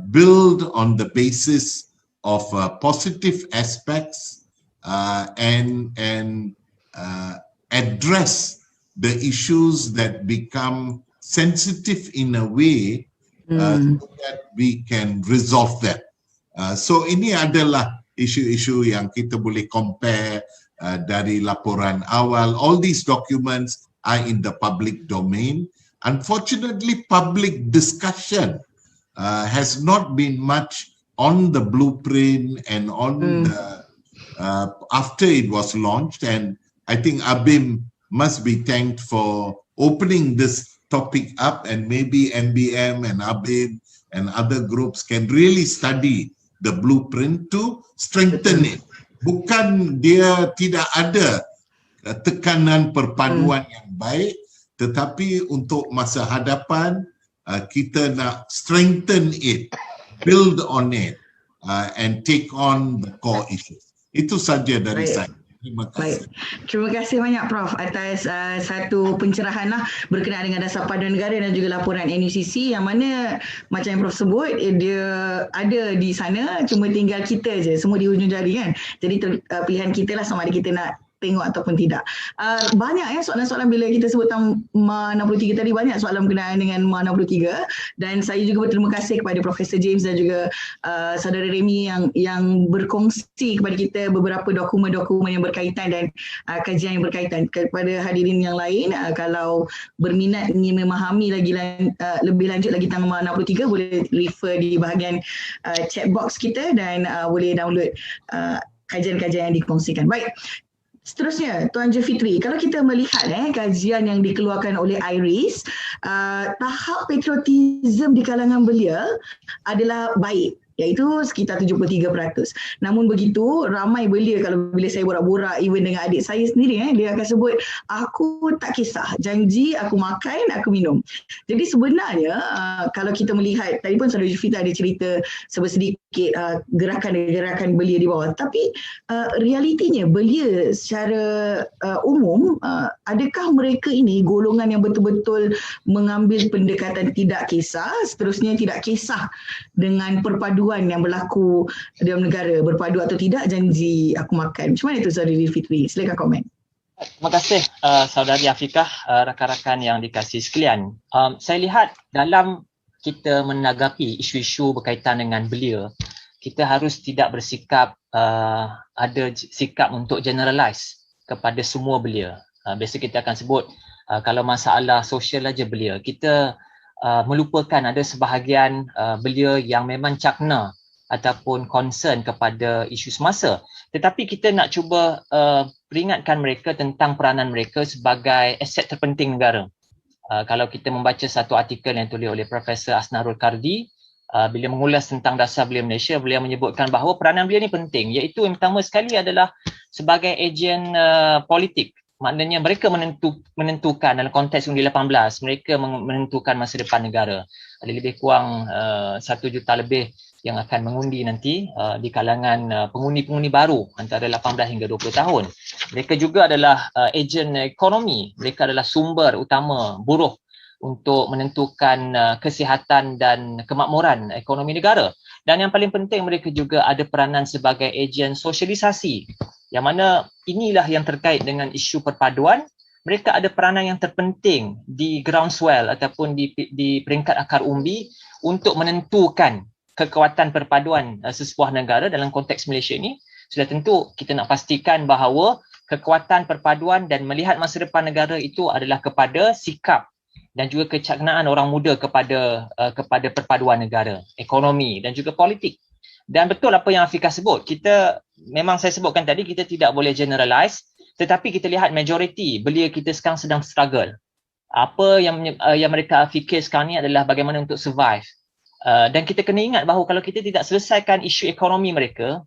Speaker 4: build on the basis of positive aspects and address the issues that become sensitive in a way so that we can resolve them. So ini adalah isu-isu yang kita boleh compare dari laporan awal. All these documents are in the public domain. Unfortunately, public discussion has not been much on the blueprint and on the after it was launched. And I think ABIM must be thanked for opening this topic up, and maybe MBM and ABIM and other groups can really study the blueprint to strengthen it. Bukan dia tidak ada tekanan perpaduan yang baik, tetapi untuk masa hadapan kita nak strengthen it, build on it, and take on the core issues. Itu saja dari saya. Terima kasih.
Speaker 2: Baik. Terima kasih banyak Prof atas satu pencerahan berkenaan dengan dasar paduan negara dan juga laporan NUCC, yang mana macam yang Prof sebut, dia ada di sana, cuma tinggal kita je, semua di hujung jari kan. Jadi pilihan kita lah sama ada kita nak tengok ataupun tidak. Banyak soalan-soalan bila kita sebut tentang MA 63 tadi, banyak soalan berkenaan dengan MA 63, dan saya juga berterima kasih kepada Profesor James dan juga saudara Remy yang berkongsi kepada kita beberapa dokumen-dokumen yang berkaitan dan kajian yang berkaitan. Kepada hadirin yang lain, kalau berminat ingin memahami lebih lanjut lagi tentang MA 63, boleh refer di bahagian chat box kita dan boleh download kajian-kajian yang dikongsikan. Baik. Seterusnya, Tuan Jufitri, kalau kita melihat kajian yang dikeluarkan oleh IRIS, tahap patriotism di kalangan belia adalah baik, iaitu sekitar 73%. Namun begitu, ramai belia, kalau bila saya borak-borak even dengan adik saya sendiri, dia akan sebut, aku tak kisah, janji aku makan, aku minum. Jadi sebenarnya kalau kita melihat, tadi pun Saudara Jufita ada cerita sedikit gerakan-gerakan belia di bawah, tapi realitinya belia secara umum, adakah mereka ini golongan yang betul-betul mengambil pendekatan tidak kisah, seterusnya tidak kisah dengan perpaduan yang berlaku dalam negara, berpadu atau tidak, janji aku makan. Macam mana itu Saudari Fitri? Silakan komen.
Speaker 5: Terima kasih Saudari Afikah, rakan-rakan yang dikasihi sekalian. Saya lihat dalam kita menanggapi isu-isu berkaitan dengan belia, kita harus tidak bersikap ada sikap untuk generalize kepada semua belia. Biasa kita akan sebut kalau masalah sosial aja belia. Kita melupakan ada sebahagian belia yang memang cakna ataupun concern kepada isu semasa. Tetapi kita nak cuba peringatkan mereka tentang peranan mereka sebagai aset terpenting negara. Kalau kita membaca satu artikel yang tulis oleh Profesor Asnarul Kardi, bila mengulas tentang dasar belia Malaysia, beliau menyebutkan bahawa peranan belia ini penting, iaitu yang pertama sekali adalah sebagai ejen politik. Maknanya mereka menentukan dalam konteks undi 18, mereka menentukan masa depan negara. Ada lebih kurang 1 juta lebih yang akan mengundi nanti di kalangan pengundi-pengundi baru antara 18 hingga 20 tahun. Mereka juga adalah ejen ekonomi, mereka adalah sumber utama buruh untuk menentukan kesihatan dan kemakmuran ekonomi negara. Dan yang paling penting, mereka juga ada peranan sebagai ejen sosialisasi, yang mana inilah yang terkait dengan isu perpaduan. Mereka ada peranan yang terpenting di groundswell ataupun di peringkat akar umbi untuk menentukan kekuatan perpaduan sesebuah negara. Dalam konteks Malaysia ini, sudah tentu kita nak pastikan bahawa kekuatan perpaduan dan melihat masa depan negara itu adalah kepada sikap dan juga kecaknaan orang muda kepada perpaduan negara, ekonomi dan juga politik. Dan betul apa yang Afikah sebut, kita memang saya sebutkan tadi, kita tidak boleh generalize, tetapi kita lihat majoriti belia kita sekarang sedang struggle. Apa yang mereka fikir sekarang ni adalah bagaimana untuk survive. Dan kita kena ingat bahawa kalau kita tidak selesaikan isu ekonomi mereka,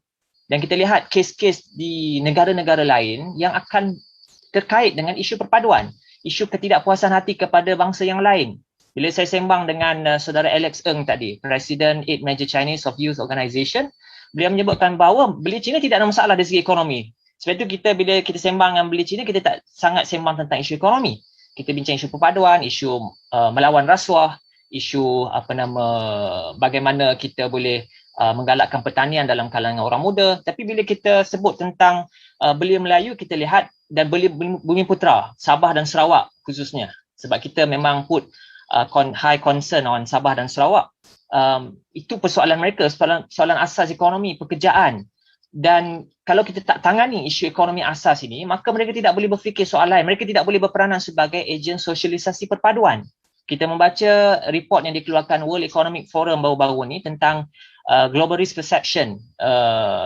Speaker 5: dan kita lihat kes-kes di negara-negara lain yang akan terkait dengan isu perpaduan, isu ketidakpuasan hati kepada bangsa yang lain. Bila saya sembang dengan saudara Alex Ng tadi, Presiden 8 Major Chinese of Youth Organisation, beliau menyebutkan bahawa belia Cina tidak ada masalah dari segi ekonomi. Sebab itu bila kita sembang dengan belia Cina, kita tak sangat sembang tentang isu ekonomi. Kita bincang isu perpaduan, isu melawan rasuah, isu bagaimana kita boleh menggalakkan pertanian dalam kalangan orang muda. Tapi bila kita sebut tentang belia Melayu, kita lihat, dan belia Bumiputera, Sabah dan Sarawak khususnya, sebab kita memang put high concern on Sabah dan Sarawak. Itu persoalan mereka, soalan asas ekonomi, pekerjaan. Dan kalau kita tak tangani isu ekonomi asas ini, maka mereka tidak boleh berfikir soal lain. Mereka tidak boleh berperanan sebagai ejen sosialisasi perpaduan. Kita membaca report yang dikeluarkan World Economic Forum baru-baru ni tentang Global Risk Perception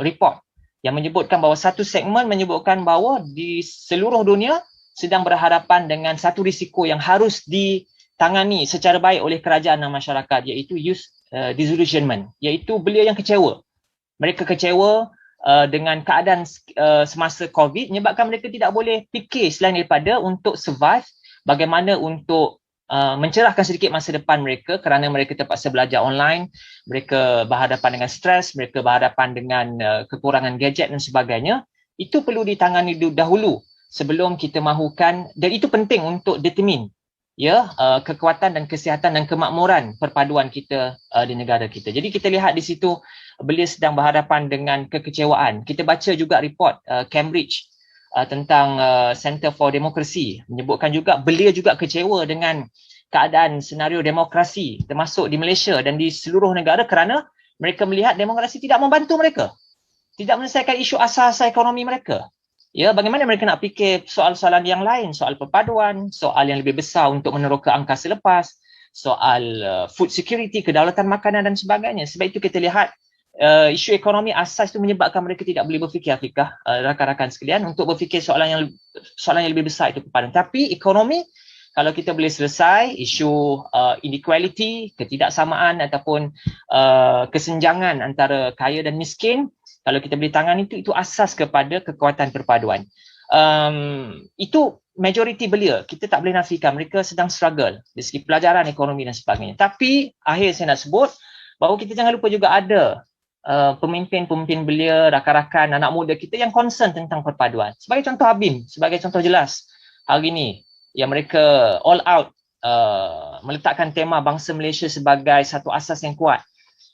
Speaker 5: report, yang menyebutkan bahawa satu segmen menyebutkan bahawa di seluruh dunia sedang berhadapan dengan satu risiko yang harus ditangani secara baik oleh kerajaan dan masyarakat, iaitu youth disillusionment, iaitu belia yang kecewa. Mereka kecewa dengan keadaan semasa COVID, menyebabkan mereka tidak boleh fikir selain daripada untuk survive, bagaimana untuk mencerahkan sedikit masa depan mereka kerana mereka terpaksa belajar online, mereka berhadapan dengan stres, mereka berhadapan dengan kekurangan gadget dan sebagainya. Itu perlu ditangani dahulu sebelum kita mahukan, dan itu penting untuk determine kekuatan dan kesihatan dan kemakmuran perpaduan kita di negara kita. Jadi kita lihat di situ, belia sedang berhadapan dengan kekecewaan. Kita baca juga report Cambridge tentang Center for Democracy menyebutkan juga belia juga kecewa dengan keadaan senario demokrasi termasuk di Malaysia dan di seluruh negara kerana mereka melihat demokrasi tidak membantu mereka, tidak menyelesaikan isu asas ekonomi mereka. Ya, bagaimana mereka nak fikir soal-soalan yang lain, soal perpaduan, soal yang lebih besar untuk meneroka angkasa lepas, soal food security, kedaulatan makanan dan sebagainya. Sebab itu kita lihat isu ekonomi asas itu menyebabkan mereka tidak boleh berfikir, Afiqah, rakan-rakan sekalian, untuk berfikir soalan yang lebih besar itu perpaduan. Tapi ekonomi, kalau kita boleh selesai isu inequality, ketidaksamaan ataupun kesenjangan antara kaya dan miskin, kalau kita boleh tangani itu asas kepada kekuatan perpaduan. Itu majoriti belia, kita tak boleh nafikan mereka sedang struggle dari segi pelajaran, ekonomi dan sebagainya. Tapi akhir saya nak sebut bahawa kita jangan lupa juga ada pemimpin-pemimpin belia, rakan-rakan, anak muda kita yang concern tentang perpaduan. Sebagai contoh ABIM, sebagai contoh jelas hari ini yang mereka all out meletakkan tema bangsa Malaysia sebagai satu asas yang kuat.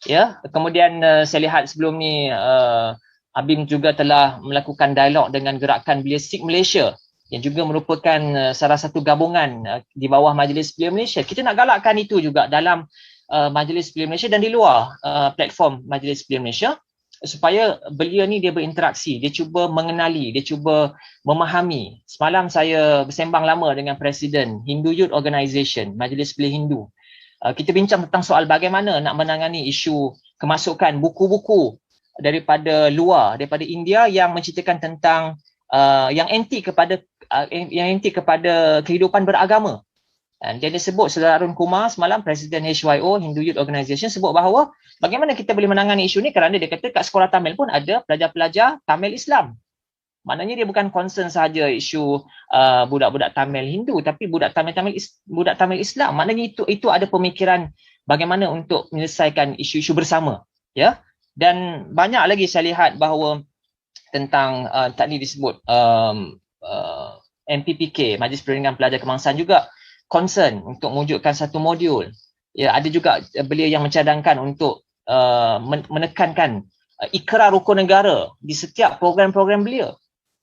Speaker 5: Ya, kemudian saya lihat sebelum ni ABIM juga telah melakukan dialog dengan gerakan Belia Sikh Malaysia yang juga merupakan salah satu gabungan di bawah Majlis Belia Malaysia. Kita nak galakkan itu juga dalam Majlis Belia Malaysia dan di luar platform Majlis Belia Malaysia supaya belia ni dia berinteraksi, dia cuba mengenali, dia cuba memahami. Semalam saya bersembang lama dengan Presiden Hindu Youth Organisation, Majlis Belia Hindu. Kita bincang tentang soal bagaimana nak menangani isu kemasukan buku-buku daripada luar, daripada India yang menceritakan tentang yang anti kepada kehidupan beragama. Dan dia disebut Saudara Arun Kumar semalam, Presiden HYO Hindu Youth Organisation, sebut bahawa bagaimana kita boleh menangani isu ni kerana dia kata kat sekolah Tamil pun ada pelajar-pelajar Tamil Islam. Maknanya dia bukan concern sahaja isu budak-budak Tamil Hindu, tapi budak Tamil Islam. Maknanya itu ada pemikiran bagaimana untuk menyelesaikan isu-isu bersama, ya. Dan banyak lagi saya lihat bahawa tentang tadi disebut MPPK, Majlis Perundingan Pelajar Kebangsaan juga concern untuk mewujudkan satu modul. Ya, ada juga belia yang mencadangkan untuk menekankan ikrar rukun negara di setiap program-program belia.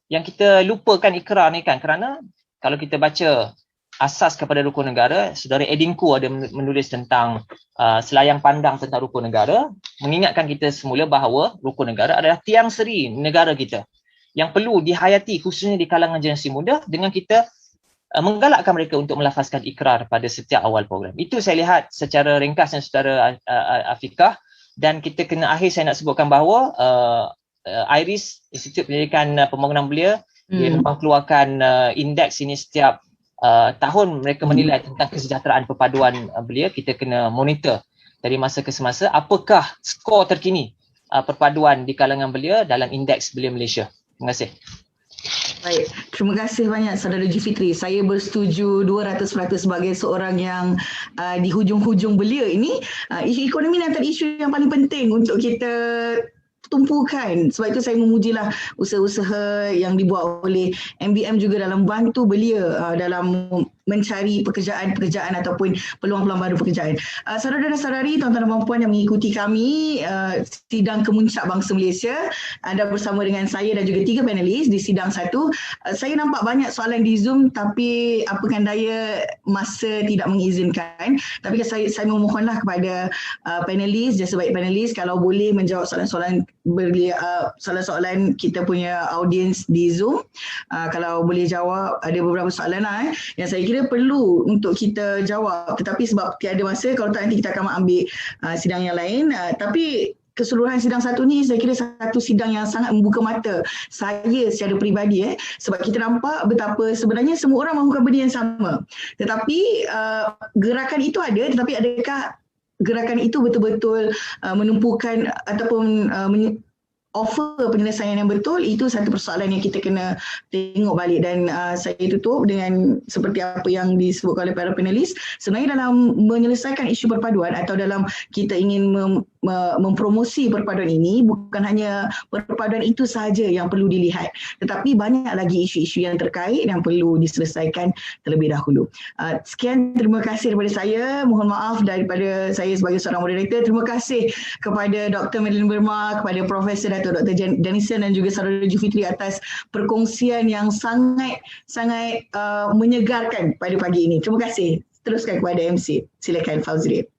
Speaker 5: Yang kita lupakan ikrar ni kan, kerana kalau kita baca asas kepada rukun negara, Saudara Edinku ada menulis tentang selayang pandang tentang rukun negara, mengingatkan kita semula bahawa rukun negara adalah tiang seri negara kita yang perlu dihayati khususnya di kalangan generasi muda dengan kita menggalakkan mereka untuk melafazkan ikrar pada setiap awal program. Itu saya lihat secara ringkasnya Saudara Afiqah, dan kita kena akhir saya nak sebutkan bahawa IRIS, Institut Pendidikan Pembangunan Belia, dia memang keluarkan indeks ini setiap tahun. Mereka menilai tentang kesejahteraan perpaduan belia. Kita kena monitor dari masa ke semasa apakah skor terkini perpaduan di kalangan belia dalam indeks Belia Malaysia. Terima kasih.
Speaker 2: Baik, terima kasih banyak Saudara Julfitri. Saya bersetuju 200% sebagai seorang yang di hujung-hujung belia ini. Isu ekonomi ni antara isu yang paling penting untuk kita tumpukan. Sebab itu saya memujilah usaha-usaha yang dibuat oleh MBM juga dalam bantu belia dalam mencari pekerjaan-pekerjaan ataupun peluang-peluang baru pekerjaan. Saudara dan saudari, tuan-tuan dan puan yang mengikuti kami sidang kemuncak bangsa Malaysia, anda bersama dengan saya dan juga 3 panelis di sidang 1. Saya nampak banyak soalan di Zoom tapi apakan daya masa tidak mengizinkan. Tapi saya memohonlah kepada panelis, jasa baik panelis, kalau boleh menjawab soalan-soalan soalan-soalan kita punya audiens di Zoom. Kalau boleh jawab, ada beberapa soalan yang saya kira perlu untuk kita jawab, tetapi sebab tiada masa, kalau tak nanti kita akan ambil sidang yang lain. Tapi keseluruhan sidang 1 ni saya kira satu sidang yang sangat membuka mata saya secara peribadi, sebab kita nampak betapa sebenarnya semua orang mahukan benda yang sama, tetapi gerakan itu ada, tetapi adakah gerakan itu betul-betul menumpukan ataupun offer penyelesaian yang betul? Itu satu persoalan yang kita kena tengok balik. Dan saya tutup dengan seperti apa yang disebutkan oleh para panelis. Sebenarnya dalam menyelesaikan isu perpaduan atau dalam kita ingin mempromosi perpaduan ini, bukan hanya perpaduan itu sahaja yang perlu dilihat, tetapi banyak lagi isu-isu yang terkait yang perlu diselesaikan terlebih dahulu. Sekian, terima kasih daripada saya. Mohon maaf daripada saya sebagai seorang moderator. Terima kasih kepada Dr. Madeline Burma, kepada Profesor Dato' Dr. Danison dan juga Saudara Jufitri atas perkongsian yang sangat menyegarkan pada pagi ini. Terima kasih. Teruskan kepada MC. Silakan Fauzi.